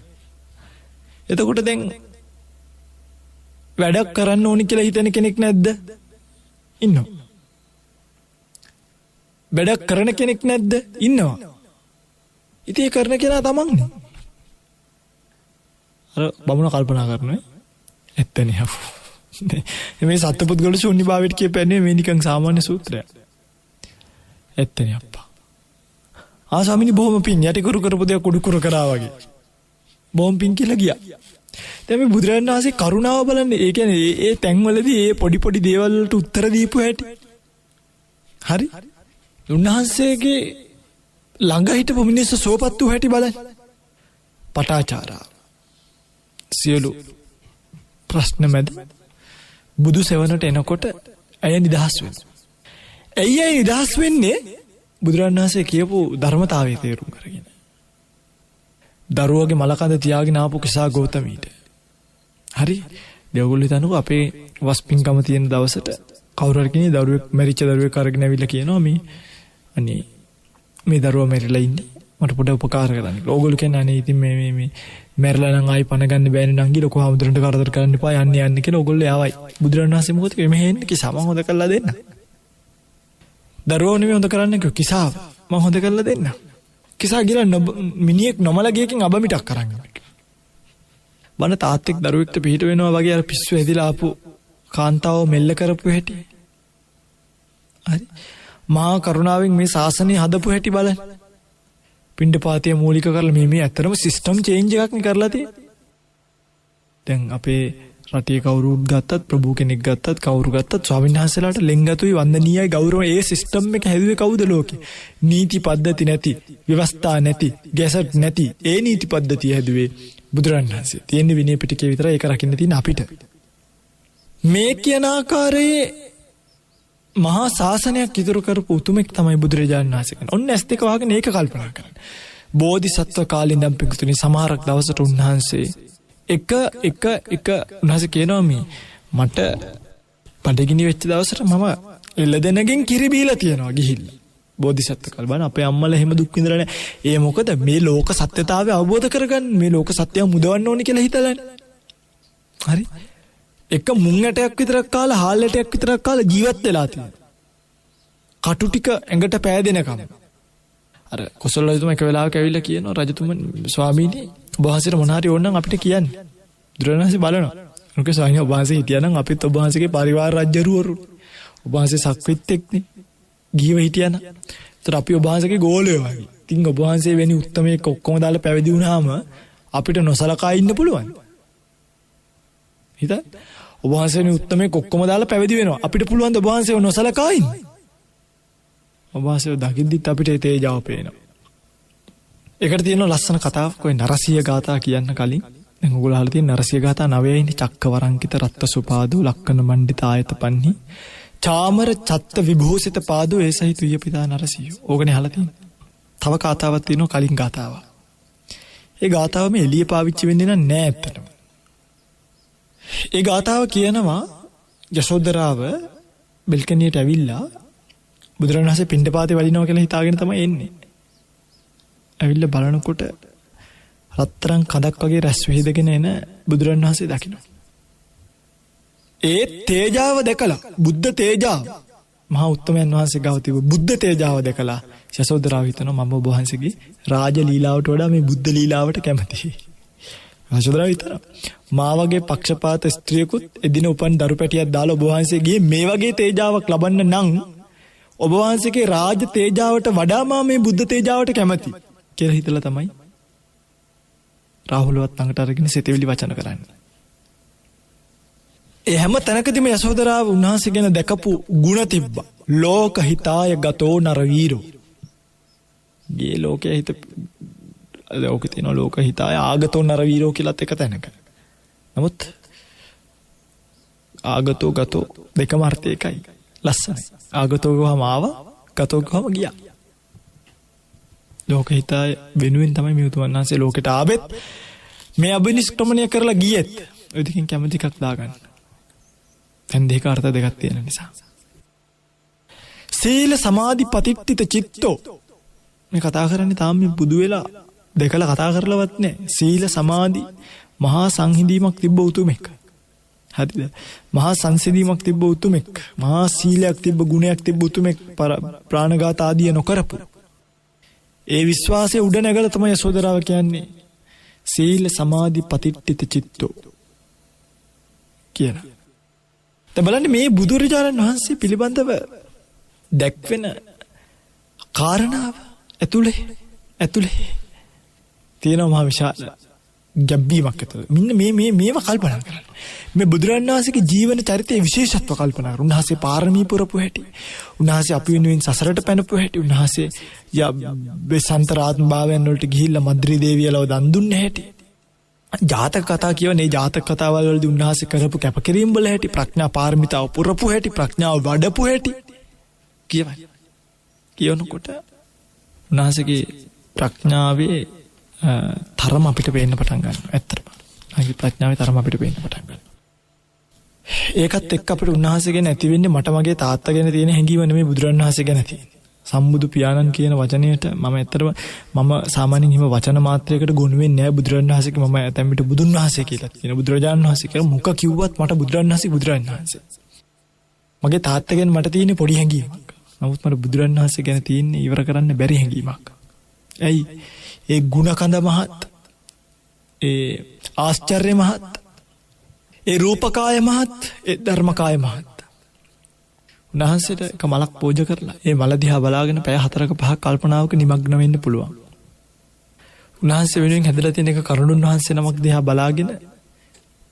එතකොට දැන් වැඩක් කරන්න ඕනි කියලා හිතන කෙනෙක් නැද්ද? ඉන්නවා. වැඩක් කරන කෙනෙක් නැද්ද? ඉන්නවා. ඉතින් ඒ කරන කෙනා තමන්නේ. අර බමුණ කල්පනා කරනවා. ඇත්තනේ අපු. මේ සත්පුද්ගල ශූන්‍යභාවයට කියපන්නේ මේ නිකන් සාමාන්‍ය සූත්‍රයක්. ඇත්තනේ අප්පා. ස්වාමීනි බොහොම පිං යටි කරු කරපු දේ කුඩු කර කරා වගේ. බොහොම පිං කියලා ගියා. දැන් මේ බුදුරජාණන් වහන්සේ කරුණාව බලන්නේ. ඒ කියන්නේ ඒ තැන්වලදී ඒ පොඩි පොඩි දේවල් වලට උත්තර දීපු හැටි. හරි? උන්වහන්සේගේ ළඟ හිටපු මිනිස්සු සෝපත් වූ හැටි බලන්න. පටාචාරා සියලු ප්‍රශ්න මැද බුදු සෙවණට එනකොට ඇය නිදහස් වෙනවා. ඇයි නිදහස් වෙන්නේ? බුදුරජාණන් වහන්සේ කියපු ධර්මතාවය තේරුම් කරගෙන. දරුවගේ මලකඳ තියාගෙන ආපු කිසා ගෞතමීට. හරි? දෙවගොල්ලෝ හිතනකො අපේ වස්පින්කම තියෙන දවසට කවුරු හරි කෙනෙක් දරුවෙක් මැරිච්ච දරුවෙක් අරගෙන ඇවිල්ලා කියනවා මේ අනේ මේ දරුවා මැරිලා ඉන්නේ මට පොඩ උපකාර කරන්න. ඕගොල්ලෝ කියන්නේ අනේ ඉතින් මේ මැරිලා නම් ආයි පණ ගන්න බෑනේ නංගි ලොකු හාමුදුරන්ට කරදර කරන්න එපා යන්න කියලා ඕගොල්ලෝ ආවයි. බුදුරණන් වහන්සේ මොකද කිව්වේ මෙහෙ එන්න කිසා මම හොද කරලා දෙන්න. දරුවෝ නෙමෙයි හොද කරන්නේ කිව්ව කිසාව මම හොද කරලා දෙන්න. කිසා ගිහලා මිනිහෙක් නොමල ගියකින් අබමිටක් කරන්. බන තාත්තෙක් දරුවෙක්ට පිට වෙනවා වගේ අර පිස්සු ඇදිලා ආපු කාන්තාව මෙල්ල කරපු හැටි. හරි. මහා කරුණාවෙන් මේ ශාසනය හදපු හැටි බලන්න. පිණ්ඩපාතය මූලික කරලා මේ ඇත්තටම සිස්ටම් චේන්ජ් එකක් නේ කරලා තියෙන්නේ. දැන් අපේ රටේ කවුරුත් ගත්තත් ප්‍රභූ කෙනෙක් ගත්තත් කවුරු ගත්තත් ස්වාමීන් වහන්සේලාට ලෙන්ගතුයි වන්දනීයයි ගෞරවය ඒ සිස්ටම් එක හැදුවේ කවුද ලෝකේ? නීති පද්ධති නැති, ව්‍යවස්ථා නැති, ගැසට් නැති ඒ නීති පද්ධතිය හැදුවේ බුදුරණන් වහන්සේ. තියෙන්නේ විනය පිටකේ විතරයි ඒක රකින්න තියෙන අපිට. මේ කියන ආකාරයේ මහා ශාසනයක් ඉදිරි කරපු උතුමෙක් තමයි බුදුරජාණන් වහන්සේ කෙනෙක්. ඔන්න ඇස් දෙක වහගෙන ඒක කල්පනා කරන්න. බෝධිසත්ව කාලේ ඉඳන් පිටුතුනි සමහරක් දවසට උන්වහන්සේ එක උන්වහන්සේ කියනවා මේ මට පඩගිනි වෙච්ච දවසට මම එළදෙනගෙන් කිරි බීලා තියනවා ගිහිල්ලා. බෝධිසත්ව කාල බලන්න අපේ අම්මලා එහෙම දුක් විඳලා නැහැ. ඒ මොකද මේ ලෝක සත්‍යතාවය අවබෝධ කරගන්න මේ ලෝක සත්‍යය මුදවන්න ඕනේ කියලා හිතලානේ. හරි. එක මුං ඇටයක් විතරක් කාලා හාල් ඇටයක් විතරක් කාලා ජීවත් වෙලා තියෙනවා. කටු ටික ඇඟට පෑදෙනකම්. අර කොසල් රජතුමා එක වෙලාවක ඇවිල්ලා කියනවා රජතුමන් ස්වාමීනි ඔබ වහන්සේට මොන හරි ඕන නම් අපිට කියන්න. බුදුරණන්සේ බලනවා. උන්ගේ ස්වාමීනි ඔබ වහන්සේ හිටියානම් අපිත් ඔබ වහන්සේගේ පරිවාර රජ්ජරුවරු. ඔබ වහන්සේ සක්විත්තෙක්නේ. ගිහිව හිටියානම්. ඒතර අපි ඔබ වහන්සේගේ ගෝලයෝ වගේ. ඉතින් ඔබ වහන්සේ වෙනි උත්තමයෙක් ඔක්කොම දාලා පැවිදි වුණාම අපිට නොසලකා ඉන්න පුළුවන්. හිතන්න. ඔබ වහන්සේනේ උත්තමයෙක් ඔක්කොම දාලා පැවිදි වෙනවා. අපිට පුළුවන් ද ඔබ වහන්සේව නොසලකා ඉන්න? ඔබ වහන්සේව දකිද්දිත් අපිට ඒ තේජාව පේනවා. ඒකට තියෙන ලස්සන කතාවක් ඔය නරසිය ගාථා කියන්න කලින් දැන් ඔයගොල්ලෝ අහලා තියෙන නරසිය ගාථා 9 ඉන්නේ චක්කවරංකිත රත්ත සුපාදෝ ලක්කන මණ්ඩිත ආයත පන්හි චාමර චත්ත විභූෂිත පාදෝ ඒසහි තුය පිතා නරසියෝ. ඕකනේ අහලා තියෙන්නේ. තව කතාවක් තියෙනවා කලින් ගාථාව. ඒ ගාථාව මේ එළිය පාවිච්චි වෙන්නේ නැහැ ඇත්තටම. ඒ ගාථාව කියනවා යශෝදරාව බෙල්කනියට ඇවිල්ලා බුදුරණන් වහන්සේ පිණ්ඩපාතේ වඩිනවා කියලා හිතාගෙන තමයි එන්නේ. ඇවිල්ලා බලනකොට රත්තරන් කඳක් වගේ රැස් විහිදගෙන එන බුදුරණන් වහන්සේ දකිනවා. ඒ තේජාව දැකලා බුද්ධ තේජාව මහා උත්තමයන් වහන්සේ ගාව තිබු බුද්ධ තේජාව දැකලා යශෝදරාව හිතනවා මම ඔබ වහන්සේගේ රාජ ලීලාවට වඩා මේ බුද්ධ ලීලාවට කැමතියි. යශෝදරාව හිතනවා මා වගේ පක්ෂපාත ස්ත්‍රියකුත් එදින උපන් දරු පැටියක් දාලා ඔබ වහන්සේ ගියේ මේ වගේ තේජාවක් ලබන්න නම් ඔබ වහන්සේගේ රාජ තේජාවට වඩා මා මේ බුද්ධ තේජාවට කැමති කියලා හිතලා තමයි රාහුලවත් ළඟට අරගෙන සිතවිලි වචන කරන්නේ. ඒ හැම තැනකදීම යශෝදරාව උන්වහන්සේ ගැන දැකපු ಗುಣ තිබ්බා. ලෝක හිතාය ගතෝ නර වීරෝ. මේ ලෝකයේ හිත ලෝකේ තියෙන ලෝක හිතාය ආගතෝ නර වීරෝ කියලාත් එක තැනක. නමුත් ආගතෝ ගතෝ දෙකම අර්ථය එකයි. ලස්සනයි. ආගතෝ ගවම ආවා ගතෝ ගවම ගියා. ලෝක හිතාය වෙනුවෙන් තමයි මේ උතුමන් වහන්සේ ලෝකෙට ආවෙත් මේ අභිනිෂ්ක්‍රමණය කරලා ගියෙත් ඔය දෙකෙන් කැමති එකක් දාගන්න. දැන් දෙක අර්ථ දෙකක් තියෙන නිසා. සීල සමාධි පතිට්ඨිත චිත්තෝ මේ කතා කරන්නේ තාම මේ බුදු වෙලා දෙකලා කතා කරලවත් නැහැ. සීල සමාධි මහා සංහිඳීමක් තිබ්බ උතුමෙක්. හරිද? මහා සංසිඳීමක් තිබ්බ උතුමෙක්. මහා සීලයක් තිබ්බ ගුණයක් තිබ්බ උතුමෙක් ප්‍රාණඝාත ආදිය නොකරපු. ඒ විශ්වාසයේ උඩ නැගලා තමයි යශෝදරාව කියන්නේ සීල සමාධි පතිට්ඨිත චිත්තෝ කියලා. දැන් බලන්න මේ බුදුරජාණන් වහන්සේ පිළිබඳව දැක්වෙන කාරණාව ඇතුලේ තියෙන මහා විශාල ගැබ්බීමක් ඇතුළේ. මෙන්න මේවා කල්පනා කරන්න. මේ බුදුරජාණන් වහන්සේගේ ජීවන චරිතයේ විශේෂත්ව කල්පනා කරන්න. උන්වහන්සේ පාරමී පුරපු හැටි. උන්වහන්සේ අපි වෙනුවෙන් සසරට පැනපු හැටි. උන්වහන්සේ බෙසන්තරාත්ම භාවයන් වලට ගිහිල්ලා මද්රි දේවියලව දන් දුන්න හැටි. ජාතක කතා කියවනේ ජාතක කතාවල් වලදී උන්වහන්සේ කරපු කැපකිරීම වල හැටි, ප්‍රඥා පාරමිතාව පුරපු හැටි, ප්‍රඥාව වඩපු හැටි කියවයි. කියනකොට උන්වහන්සේගේ ප්‍රඥාවේ තරම අපිට පේන්න පටන් ගන්නවා. ඇත්තටම. ආගේ ප්‍රඥාවේ තරම අපිට පේන්න පටන් ගන්නවා. ඒකත් එක්ක අපිට උන්වහන්සේ ගැන ඇති වෙන්නේ මට මගේ තාත්තා ගැන තියෙන හැඟීම නෙමෙයි බුදුරණන් වහන්සේ ගැන තියෙන්නේ. සම්බුදු පියාණන් කියන වචනයට මම ඇත්තටම මම සාමාන්‍යයෙන් හිම වචන මාත්‍රයකට ගොනු වෙන්නේ නැහැ. බුදුරජාණන් වහන්සේගේ මම ඇතැම් විට බුදුන් වහන්සේ කියලා කියන බුදුරජාණන් වහන්සේ කියලා මුක කිව්වත් මට බුදුරජාණන් වහන්සේ. මගේ තාත්තගෙන් මට තියෙන පොඩි හැඟීමක්. නමුත් මට බුදුරජාණන් වහන්සේ ගැන තියෙන්නේ ඉවර කරන්න බැරි හැඟීමක්. ඇයි? ඒ ගුණ කඳ මහත්, ඒ ආශ්චර්ය මහත්, ඒ රූපකාය මහත්, ඒ ධර්මකාය මහත්. උන්වහන්සේට එක මලක් පූජා කරලා ඒ මල දිහා බලාගෙන පැය 4ක 5ක කල්පනාවක නිමග්න වෙන්න පුළුවන්. උන්වහන්සේ වෙනුවෙන් හැදලා තියෙන එක කරුණුන් වහන්සේ නමක් දිහා බලාගෙන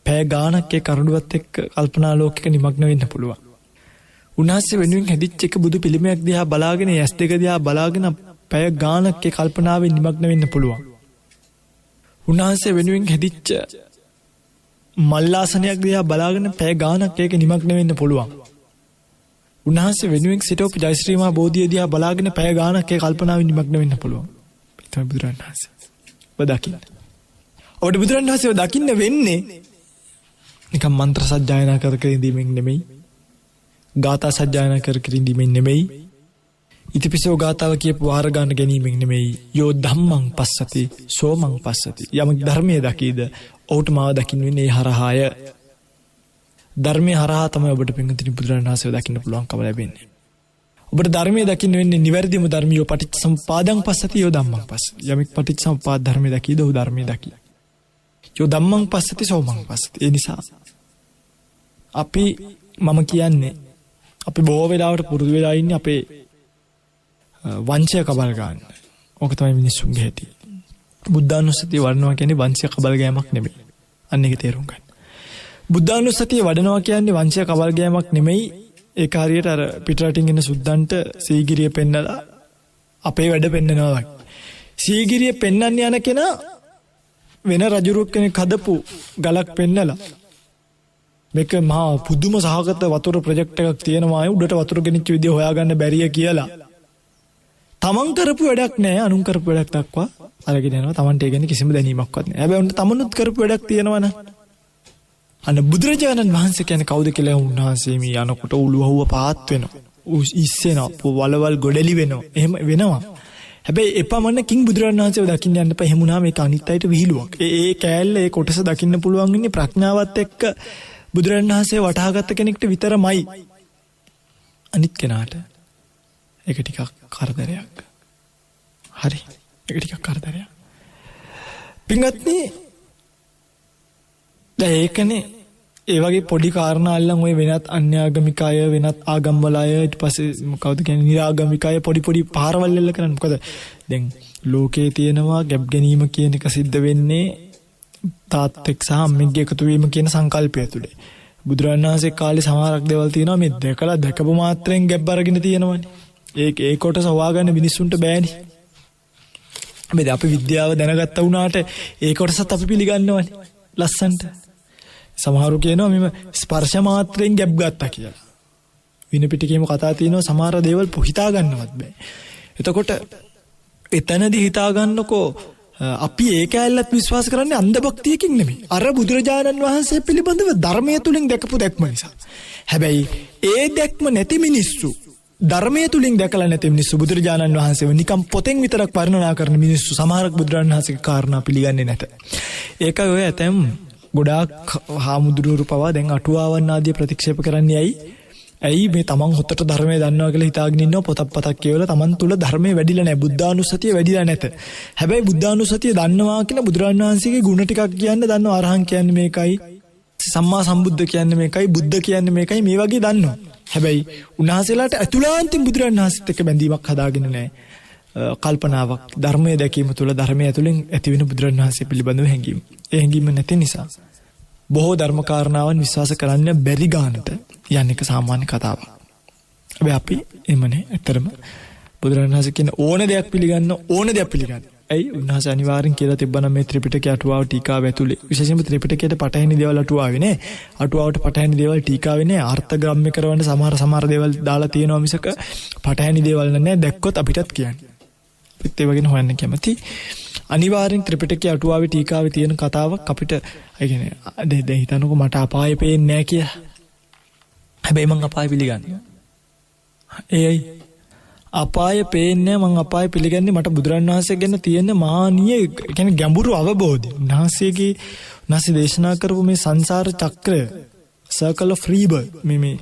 පැය ගාණක් ඒ කරුණුවත් එක්ක කල්පනා ලෝකයක නිමග්න වෙන්න පුළුවන්. උන්වහන්සේ වෙනුවෙන් හැදිච්ච එක බුදු පිළිමයක් දිහා බලාගෙන ඇස් දෙක දිහා බලාගෙන පැය ගාණක් ඒ කල්පනාවෙන් නිමග්න වෙන්න පුළුවන්. උන්වහන්සේ වෙනුවෙන් හැදිච්ච මල්ලාසනයක් දිහා බලාගෙන පැය ගාණක් ඒක නිමග්න වෙන්න පුළුවන්. උන්වහන්සේ වෙනුවෙන් සිටවපු ජයශ්‍රී මහ බෝධිය දිහා බලාගෙන පැය ගාණක් ඒ කල්පනාවෙන් නිමග්න වෙන්න පුළුවන්. ඒ තමයි බුදුරජාණන් වහන්සේ. ඔබ දකින්න. ඔබට බුදුරජාණන් වහන්සේව දකින්න වෙන්නේ නිකම් මන්ත්‍ර සජ්ජායනා කර කර ඉඳීමෙන් නෙමෙයි. ගාථා සජ්ජායනා කර කර ඉඳීමෙන් නෙමෙයි. ඉතිපිසෝ ගාථාව කියපු වාර ගන්න ගැනීමෙන් නෙමෙයි. යෝ ධම්මං පස්සති සෝමං පස්සති. යමක් ධර්මයේ දකීද ඔහුට මාව දකින්න වෙන්නේ ඒ හරහාය. ධර්මයේ හරහා තමයි ඔබට පින්විතනි බුදුරජාණන් වහන්සේව දකින්න පුළුවන්කම ලැබෙන්නේ. ඔබට ධර්මයේ දකින්න වෙන්නේ නිවැරදිම ධර්මියෝ පටිච්චසමුපාදං පස්සති යෝ ධම්මං පස්සති. යමෙක් පටිච්චසමුපාද ධර්මයේ දකීද ඔහු ධර්මයේ දකී. යෝ ධම්මං පස්සති සෝමං පස්සති. ඒ නිසා මම කියන්නේ අපි බොහෝ වෙලාවට පුරුදු වෙලා ඉන්නේ අපේ වංශය කබල් ගන්න. ඕක තමයි මිනිස්සුන්ගේ හැටි. බුද්ධානුස්සතිය වඩනවා කියන්නේ වංශය කබල් ගෑමක් නෙමෙයි. අන්න ඒක තේරුම් ගන්න. බුද්ධානුස්සතිය වඩනවා කියන්නේ වංශය කබල් ගෑමක් නෙමෙයි. ඒක හරියට අර පිටරටින් එන සුද්දන්ට සීගිරිය පෙන්නලා අපේ වැඩ පෙන්නනවා වගේ. සීගිරිය පෙන්නන්න යන කෙනා වෙන රජුරුවක් කෙනෙක් හදපු ගලක් පෙන්නලා මේක මහා පුදුම සහගත වතුර ප්‍රොජෙක්ට් එකක් තියෙනවා උඩට වතුර ගෙනිච්ච විදිය හොයාගන්න බැරිය කියලා. තමන් කරපු වැඩක් නෑ අනුන් කරපු වැඩක් දක්වා අරගෙන යනවා. තමන්ට ඒ ගැන කිසිම දැනීමක්වත් නෑ. හැබැයි උන්ට තමනුත් කරපු වැඩක් තියෙනවනේ. අන්න බුදුරජාණන් වහන්සේ කියන්නේ කවුද කියලා උන්වහන්සේ මේ යනකොට උළුවහුව පාත් වෙනවා. ඉස්සෙනවා. වලවල් ගොඩලි වෙනවා. එහෙම වෙනවා. හැබැයි එපමණකින් බුදුරජාණන් වහන්සේව දකින්න යන්න එපා. එහෙම වුණාම ඒක අනිත් අයට විහිළුවක්. ඒ කෑල්ල ඒ කොටස දකින්න පුළුවන් ඉන්නේ ප්‍රඥාවත් එක්ක බුදුරජාණන් වහන්සේ වටහාගත්ත කෙනෙක්ට විතරමයි. අනිත් කෙනාට ඒක ටිකක් කරදරයක්. හරි. ඒක ටිකක් කරදරයක්. පින්වත්නි දැන් ඒකනේ ඒ වගේ පොඩි කාරණා අල්ලන් ඔය වෙනත් අන්‍යාගමික අය වෙනත් ආගම් වල අය ඊට පස්සේ කවුද කියන්නේ නිරාගමික අය පොඩි පාරවල් එල්ල කරන්නේ. මොකද දැන් ලෝකේ තියෙනවා ගැප් ගැනීම කියන එක සිද්ධ වෙන්නේ තාත්තෙක් සහ අම්මෙක්ගේ එකතු වීම කියන සංකල්පය තුලේ. බුදුරජාණන් වහන්සේ කාලේ සමහරක් දේවල් තියෙනවා මේ දැකලා දැකපු මාත්‍රෙන් ගැප් අරගෙන තියෙනවනේ. ඒ කොටස හොයාගන්න මිනිස්සුන්ට බෑනේ. හැබැයි අපි විද්‍යාව දැනගත්තා වුණාට ඒ කොටසත් අපි පිළිගන්නවනේ ලස්සන්ට. සමහරු කියනවා මෙම ස්පර්ශ මාත්‍රෙන් ගැප් ගත්තා කියලා. වින පිටකේම කතා තියෙනවා සමහර දේවල් හිතා ගන්නවත් බෑ. එතකොට එතනදී හිතා ගන්නකෝ අපි ඒක ඇල්ලත් විශ්වාස කරන්නේ අන්ධ භක්තියකින් නෙමෙයි. අර බුදුරජාණන් වහන්සේ පිළිබඳව ධර්මයේ තුලින් දැකපු දැක්ම නිසා. හැබැයි ඒ දැක්ම නැති මිනිස්සු ධර්මයේ තුලින් දැකලා නැති මිනිස්සු බුදුරජාණන් වහන්සේව නිකම් පොතෙන් විතරක් වර්ණනා කරන මිනිස්සු සමහරක් බුදුරජාණන් වහන්සේගේ කාරණා පිළිගන්නේ නැත. ඒකයි ඔය ඇතැම් ගොඩාක් හාමුදුරුවරු පවා දැන් අටුවාවන් ආදී ප්‍රතික්ෂේප කරන්නේ ඇයි මේ තමන් හොතට ධර්මයේ දන්නවා කියලා හිතාගෙන ඉන්නවා පොතක් කියවලා තමන් තුල ධර්මයේ වැඩිලා නැහැ බුද්ධානුස්සතිය වැඩිලා නැත. හැබැයි බුද්ධානුස්සතිය දන්නවා කියලා බුදුරජාණන් වහන්සේගේ ගුණ ටිකක් කියන්න දන්නවා. අරහං කියන්නේ මේකයි, සම්මා සම්බුද්ධ කියන්නේ මේකයි, බුද්ධ කියන්නේ මේකයි මේ වගේ දන්නවා. හැබැයි උන්වහන්සේලාට අතුලාන්තින් බුදුරජාණන් වහන්සේත් එක්ක බැඳීමක් හදාගෙන නැහැ. කල්පනාවක් ධර්මයේ දැකීම තුළ ධර්මයේ ඇතුලෙන් ඇතිවෙන බුදුරජාණන් වහන්සේ පිළිබඳව හැඟීම. ඒ හැඟීම නැති නිසා බොහෝ ධර්ම කාරණාවන් විශ්වාස කරන්න බැරි ගන්නට යන්නේ එක සාමාන්‍ය කතාවක්. හැබැයි අපි එමනේ ඇත්තරම බුදුරජාණන් වහන්සේ කියන ඕන දෙයක් පිළිගන්න ඕන දෙයක් පිළිගන්න. ඇයි උන්වහන්සේ අනිවාර්යෙන් කියලා තිබ්බනම් මේ ත්‍රිපිටකය අටුවාව ටීකාව ඇතුලේ විශේෂයෙන්ම ත්‍රිපිටකයට පටහැනි දේවල් අටුවාවේ නෑ. අටුවාවට පටහැනි දේවල් ටීකාවේ නෑ. අර්ථ ග්‍රාම්‍ය කරවන්න සමහර දේවල් දාලා තියෙනවා මිසක පටහැනි දේවල් නෑ. දැක්කොත් අපිටත් කියන්නේ. අපිත් ඒ වගේ හොයන්න කැමති. අනිවාර්යෙන් ත්‍රිපිටකයේ අටුවාවේ ටීකාවේ තියෙන කතාවක් අපිට ඒ කියන්නේ දැන් හිතන්නකෝ මට අපාය පේන්නේ නෑ කියලා. හැබැයි මං අපාය පිළිගන්නවා. ඒයි අපාය පේන්නේ මං අපාය පිළිගන්නේ මට බුදුරන් වහන්සේ ගැන තියෙන මානීය කියන්නේ ගැඹුරු අවබෝධය. උන්වහන්සේ දේශනා කරපු මේ සංසාර චක්‍රය circle of rebirth මේ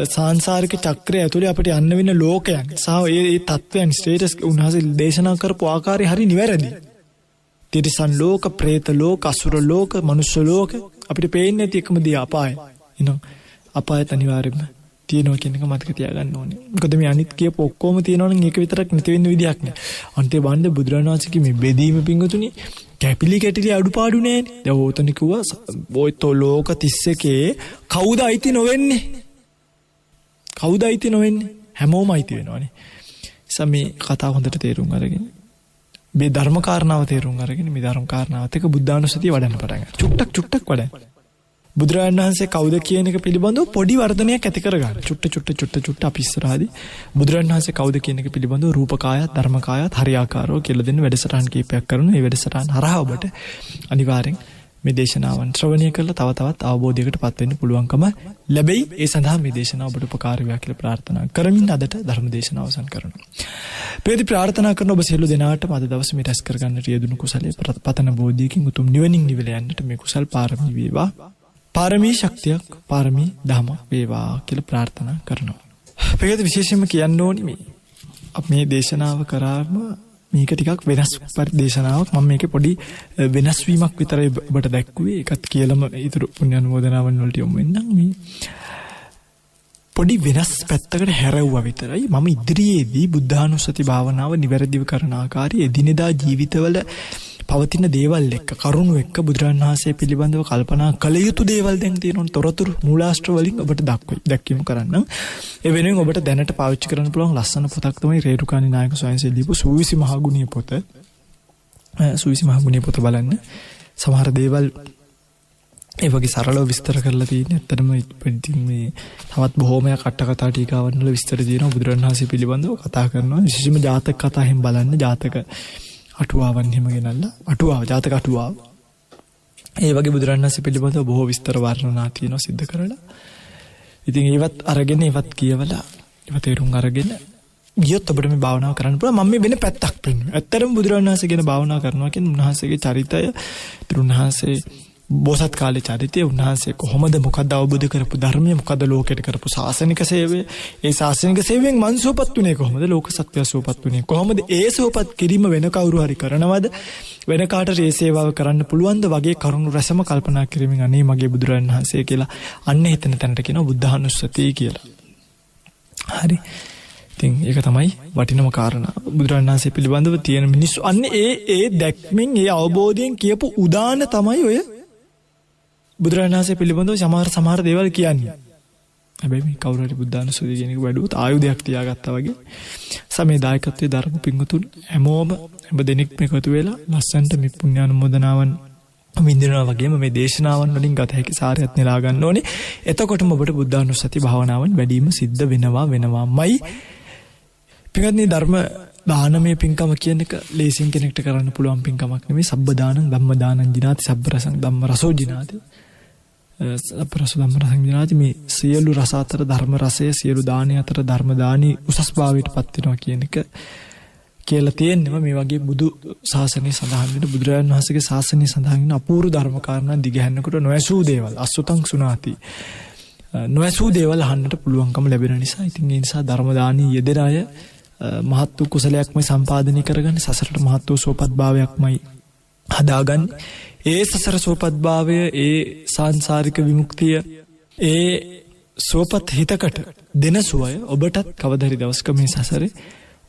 සංසාරික චක්‍රය ඇතුලේ අපිට යන්න වෙන ලෝකයන් සහ ඒ තත්වයන් ස්ටේටස් උන්වහන්සේ දේශනා කරපු ආකාරය හරි නිවැරදි. තිරිසන් ලෝක, പ്രേත ලෝක, අසුර ලෝක, මනුෂ්‍ය ලෝක අපිට පේන්නේ නැති එකම දේ අපාය. එනවා අපායත් අනිවාර්යයෙන්ම තියෙනවා කියන එක මතක තියාගන්න ඕනේ. මොකද මේ අනිත් කියපු ඔක්කොම තියෙනවනම් ඒක විතරක් නැති වෙන්න විදියක් නෑ. අන්තිම බණ්ඩ බුදුරණන් වහන්සේගේ මේ බෙදීම පිංගුතුනි කැපිලි කැටිලි අඩුපාඩු නෑනේ. දැන් ඕතන කිව්වා ඔයතෝ ලෝක 31 කවුද අයිති නොවෙන්නේ? කවුද අයිති නොවෙන්නේ? හැමෝම අයිති වෙනවනේ. නිසා මේ කතාව හොඳට තේරුම් අරගෙන මේ ධර්ම කාරණාව තේරුම් අරගෙන මේ ධර්ම කාරණාවත් එක්ක බුද්ධානුස්සතිය වඩන්න පටන් ගන්න. චුට්ටක් වඩන්න. බුදුරජාණන් වහන්සේ කවුද කියන එක පිළිබඳව පොඩි වර්ධනයක් ඇති කරගන්න. චුට්ට අපි ඉස්සරහදී බුදුරජාණන් වහන්සේ කවුද කියන එක පිළිබඳව රූපකායත් ධර්මකායත් හරියාකාරව කියලා දෙන්න වැඩසටහන් කීපයක් කරනවා. මේ වැඩසටහන් හරහා ඔබට අනිවාර්යෙන් මේ දේශනාවන් ශ්‍රවණය කරලා තව තවත් අවබෝධයකටපත් වෙන්න පුළුවන්කම ලැබෙයි. ඒ සඳහා මේ දේශනාව ඔබට උපකාර වේවා කියලා ප්‍රාර්ථනා කරමින් අදට ධර්ම දේශනාව අවසන් කරනවා. ප්‍රේති ප්‍රාර්ථනා කරන ඔබ සියලු දෙනාටම අද දවසේ මේ රැස් කරගන්නට යෙදුණු කුසලයේ පතන බෝධියකින් උතුම් නිවනින් නිවල යන්නට මේ කුසල් පාරමී වේවා. පාරමී ශක්තියක් පාරමී ධමයක් වේවා කියලා ප්‍රාර්ථනා කරනවා. ප්‍රේති විශේෂයෙන්ම කියන්න ඕනි මේ දේශනාව කරාම මේක ටිකක් වෙනස් දේශනාවක්. මම මේකේ පොඩි වෙනස් වීමක් විතරයි ඔබට දැක්කුවේ. ඒකත් කියලාම ඊටු පුණ්‍ය අනුමෝදනාවන් වලට යොමු වෙන්නම්. මේ පොඩි වෙනස් පැත්තකට හැරෙව්වා විතරයි. මම ඉදිරියේදී බුද්ධානුස්සති භාවනාව නිවැරදිව කරන ආකාරය එදිනෙදා ජීවිතවල පවතින දේවල් එක්ක කරුණු එක්ක බුදුරජාණන් වහන්සේ පිළිබඳව කල්පනා කළ යුතු දේවල් දැන් තියෙනවා. තොරතුරු මූලාශ්‍ර වලින් ඔබට දැක්වීම කරන්න. ඒ වෙනුවෙන් ඔබට දැනට පාවිච්චි කරන්න පුළුවන් ලස්සන පොතක් තමයි රේරුකාණී නායක ස්වාමීන් ලියපු සූවිසි මහගුණීය පොත. සූවිසි මහගුණීය පොත බලන්න. සමහර දේවල් ඒ වගේ සරලව විස්තර කරලා තියෙන්නේ. ඇත්තටම ඉතින් මේ තවත් බොහෝමයක් අටකතා ටීකාවන් වල විස්තර තියෙනවා බුදුරජාණන් වහන්සේ පිළිබඳව කතා කරනවා. විශේෂයෙන්ම ජාතක කතා හැම බලන්න ජාතක අටුවාවන් හිම ගෙනල්ලා ජාතක අටුවාව. ඒ වගේ බුදුරජාණන් වහන්සේ පිළිබඳව බොහෝ විස්තර වර්ණනා තියෙනවා සිද්ධ කරලා. ඉතින් ඒවත් අරගෙන ඒවත් කියවලා ඒව තේරුම් අරගෙන ගියොත් ඔබට මේ භාවනාව කරන්න පුළුවන්. මම මේ වෙන පැත්තක් පෙන්නුවේ. ඇත්තටම බුදුරජාණන් වහන්සේ ගැන භාවනා කරනවා කියන්නේ උන්වහන්සේගේ චරිතය, උන්වහන්සේ බෝසත් කාලේ චරිතය, උන්වහන්සේ කොහොමද මොකද්ද අවබෝධ කරපු ධර්මය, මොකද්ද ලෝකෙට කරපු සාසනික සේවය, ඒ සාසනික සේවයෙන් මන් සුවපත් වුණේ කොහොමද, ලෝක සත්‍යය සුවපත් වුණේ කොහොමද, ඒ සුවපත් කිරීම වෙන කවුරු හරි කරනවද, වෙන කාටට ඒ සේවාව කරන්න පුළුවන්ද වගේ කරුණු රැසම කල්පනා කිරීමෙන් අනේ මගේ බුදුරජාණන් වහන්සේ කියලා අන්න හිතන තැනට කියනවා බුද්ධානුස්සතිය කියලා. හරි. ඉතින් ඒක තමයි වටිනම කාරණා. බුදුරජාණන් වහන්සේ පිළිබඳව තියෙන මිනිස්සු අන්න ඒ දැක්මෙන් ඒ අවබෝධයෙන් කියපු උදාන තමයි ඔය බුදුරජාණන් වහන්සේ පිළිබඳව සමහර දේවල් කියන්නේ. හැබැයි මේ කවුරු හරි බුද්ධානුස්සතිය කියන එක වැඩුවොත් ආයුධයක් තියාගත්තා වගේ. සමේ දායකත්වයේ ධර්ම පිංගුතුන් හැමෝම දෙනෙක් මේකතු වෙලා ලස්සන්ට මේ පුණ්‍යානුමෝදනාවන් විඳිනවා වගේම මේ දේශනාවන් වලින් ගත හැකි සාරයත් නෙලා ගන්න ඕනේ. එතකොටම ඔබට බුද්ධානුස්සති භාවනාවන් වැඩිම සිද්ධ වෙනවාමයි. පිංගුතුනි ධර්ම දානමය පින්කම කියන එක ලේසියෙන් කෙනෙක්ට කරන්න පුළුවන් පින්කමක් නෙමෙයි. සබ්බ දානං ධම්ම දානං ජිනාති සබ්බ රසං ධම්ම රසෝ ජිනාති. සබ්බ රස ධම්ම රසං ජිනාති. මේ සියලු රස අතර ධර්ම රසය, සියලු දානය අතර ධර්ම දානි උසස් භාවයටපත් වෙනවා කියන එක කියලා තියෙනවා. මේ වගේ බුදු ශාසනයේ සඳහන් වෙන බුදුරජාණන් වහන්සේගේ ශාසනයේ සඳහන් වෙන අපූර්ව ධර්ම කාරණා දිගහැරනකොට නොඇසූ දේවල් අසුතං සුනාති. නොඇසූ දේවල් අහන්නට පුළුවන්කම ලැබෙන නිසා ඉතින් ඒ නිසා ධර්ම දානි යෙදෙන අය මහත් වූ කුසලයක්මයි සම්පාදනය කරගන්න. සසරට මහත් වූ සෝපත්භාවයක්මයි හදාගන්න. ඒ සසර සෝපත්භාවය, ඒ සංසාරික විමුක්තිය, ඒ සෝපත් හිතකට දෙන සුවය ඔබටත් කවදාරි දවසක මේ සසරේ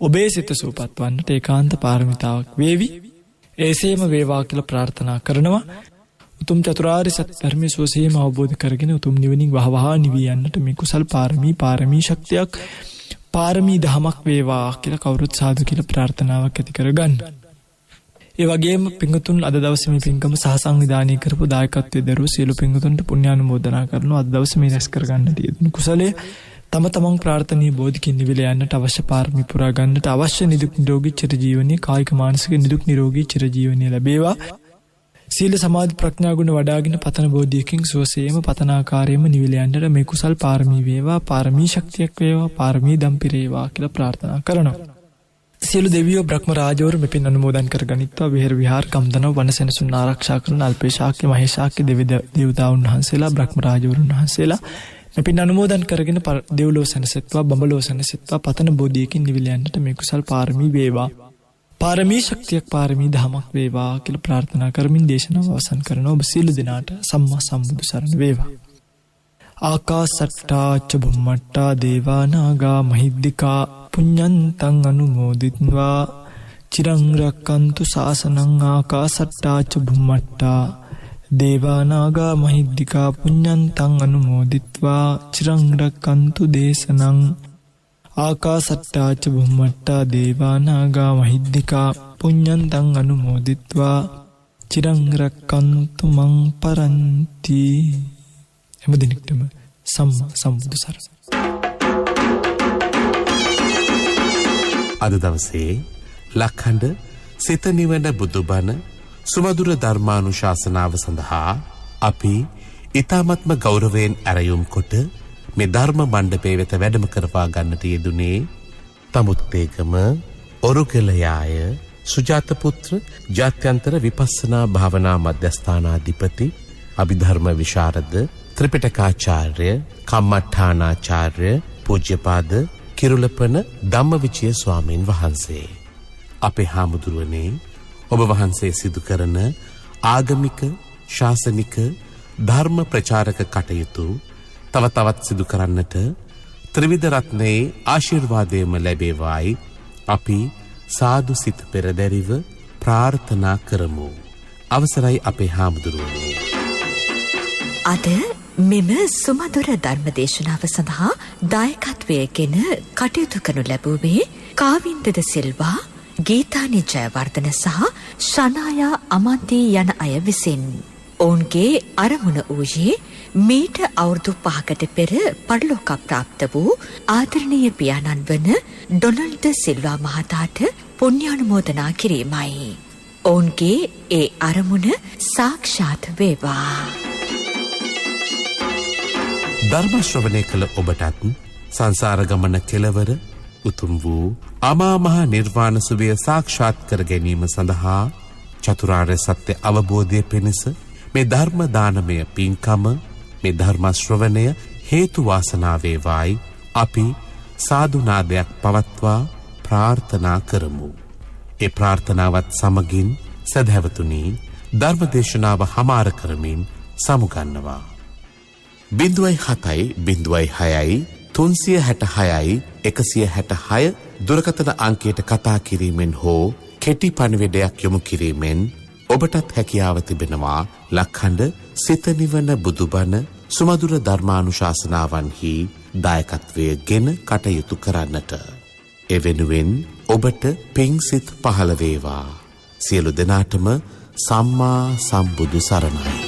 ඔබේ සිත සෝපත් වන්නට ඒකාන්ත පාරමිතාවක් වේවි. ඒසේම වේවා කියලා ප්‍රාර්ථනා කරනවා. උතුම් චතුරාර්ය සත්‍ය ධර්මයේ සුවසේම අවබෝධ කරගෙන උතුම් නිවනින් වහවහ නිවී යන්නට මේ කුසල් පාරමී ශක්තියක් පාරමී දහමක් වේවා කියලා කවුරුත් සාදු කියලා ප්‍රාර්ථනාවක් ඇති කරගන්න. ඒ වගේම පිංගුතුන් අද දවසේ මේ පිංකම සහ සංවිධානය කරපු දායකත්වයේ දරුවෝ සියලු පිංගුතුන්ට පුණ්‍යානුමෝදනා කරනවා. අද දවසේ මේ රැස් කරගන්න තියෙන කුසලයේ තම තමන් ප්‍රාර්ථනීය බෝධිකින් නිවිල යන්නට අවශ්‍ය පාරමී පුරා ගන්නට අවශ්‍ය නිදුක් නිරෝගී චිරජීවනයේ කායික මානසික නිදුක් නිරෝගී චිරජීවනයේ ලැබේවා. සීල සමාධි ප්‍රඥා ගුණ වඩාගෙන පතන බෝධියකින් සුවසේම පතනාකාරයෙන්ම නිවිල යන්නට මේ කුසල් පාරමී වේවා, පාරමී ශක්තියක් වේවා, පාරමී දම් පිරේවා කියලා ප්‍රාර්ථනා කරනවා. සියලු දෙවියෝ බ්‍රහ්ම රාජවරු මෙපින් අනුමෝදන් කරගනිත්වා. විහෙර විහාර කම්දනව වනසෙනසුන් ආරක්ෂා කරන අල්පේශාක්‍ය මහේශාක්‍ය දේවතාවුන් වහන්සේලා බ්‍රහ්ම රාජවරුන් වහන්සේලා මෙපින් අනුමෝදන් කරගෙන දෙව්ලොව සැනසෙත්වා, බඹලොව සැනසෙත්වා. පතන බෝධියකින් නිවිල යන්නට මේ කුසල් පාරමී වේවා, පාරමී ශක්තියක්, පාරමී දහමක් වේවා කියලා ප්‍රාර්ථනා කරමින් දේශනාව අවසන් කරනවා. ඔබ සියලු දෙනාට සම්මා සම්බුදු සරණ වේවා. ආකාසට්ටා ච බුම්මට්ටා දේවා නාග මහිද්దికා පුඤ්ඤන්තං අනුමෝදිත්වා චිරං රක්칸තු ශාසනං. ආකාසට්ටා ච බුම්මට්ටා දේවා නාග මහිද්దికා පුඤ්ඤන්තං අනුමෝදිත්වා චිරං රක්칸තු දේශනං. ආකාසට්ටා ච බුම්මට්ටා දේවා නාග මහිද්దికා පුඤ්ඤන්තං අනුමෝදිත්වා චිරං රක්칸තු මං පරන්ති. හැම දිනෙකටම සම්මා සම්බුදු සරණ. අද දවසේ ලක්හඬ සිත නිවන බුදුබණ සුමధుර ධර්මානුශාසනාව සඳහා අපි ඊ타මත්ම ගෞරවයෙන් ඇරයුම් කොට මේ ධර්ම මණ්ඩපයේ වෙත වැඩම කරවා ගන්නට යෙදුනේ තමුත්තේගම ඔරුගලයාය සුජාත පුත්‍ර ජාත්‍යන්තර විපස්සනා භාවනා මධ්‍යස්ථානාධිපති අභිධර්ම විශාරද ත්‍රිපිටකාචාර්ය කම්මඨානාචාර්ය පූජ්‍යපාද කිරුළපන ධම්මවිචය ස්වාමීන් වහන්සේ. අපේ හාමුදුරුවනේ, ඔබ වහන්සේ සිදු කරන ආගමික ශාසනික ධර්ම ප්‍රචාරක කටයුතු තව තවත් සිදු කරන්නට ත්‍රිවිධ රත්නයේ ආශිර්වාදයම ලැබේවායි අපි සාදු සිත පෙරදැරිව ප්‍රාර්ථනා කරමු. අවසරයි අපේ හාමුදුරුවනේ. අද මෙම සුමధుර ධර්ම දේශනාව සඳහා දායකත්වයගෙන කටයුතු කරනු ලැබුවේ කාවින්දද සිල්වා, ගීතානි ජයවර්ධන සහ ශනායා අමන්ති යන අය විසින්. ඔවුන්ගේ අරමුණ වූයේ මීට අවුරුදු 5කට පෙර පරලෝක ප්‍රාප්ත වූ ආදරණීය පියාණන් වන ඩොනල්ඩ් සිල්වා මහතාට පුණ්‍යානුමෝදනා කිරීමයි. ඔවුන්ගේ ඒ අරමුණ සාක්ෂාත් වේවා. ධර්ම ශ්‍රවණය කළ ඔබටත් සංසාර ගමන කෙලවර උතුම් වූ අමා මහ නිර්වාණ සුවය සාක්ෂාත් කර ගැනීම සඳහා චතුරාර්ය සත්‍ය අවබෝධය පිණිස මේ ධර්ම දානමය පින්කම, මේ ධර්ම ශ්‍රවණය හේතු වාසනා වේවායි අපි සාදු නාදයක් පවත්වා ප්‍රාර්ථනා කරමු. ඒ ප්‍රාර්ථනාවත් සමගින් සදහැවතුනි ධර්ම දේශනාව හමාර කරමින් සමුගන්නවා. 0706 366 166 දුරකථන අංකයට කතා කිරීමෙන් හෝ කෙටි පණිවිඩයක් යොමු කිරීමෙන් ඔබටත් හැකියාව තිබෙනවා ලක්හඬ සිත නිවන බුදුබණ සුමధుර ධර්මානුශාසනාවන්හි දායකත්වයේගෙන කටයුතු කරන්නට. එවෙනුවෙන් ඔබට පිංසිත පහළ වේවා. සියලු දෙනාටම සම්මා සම්බුදු සරණයි.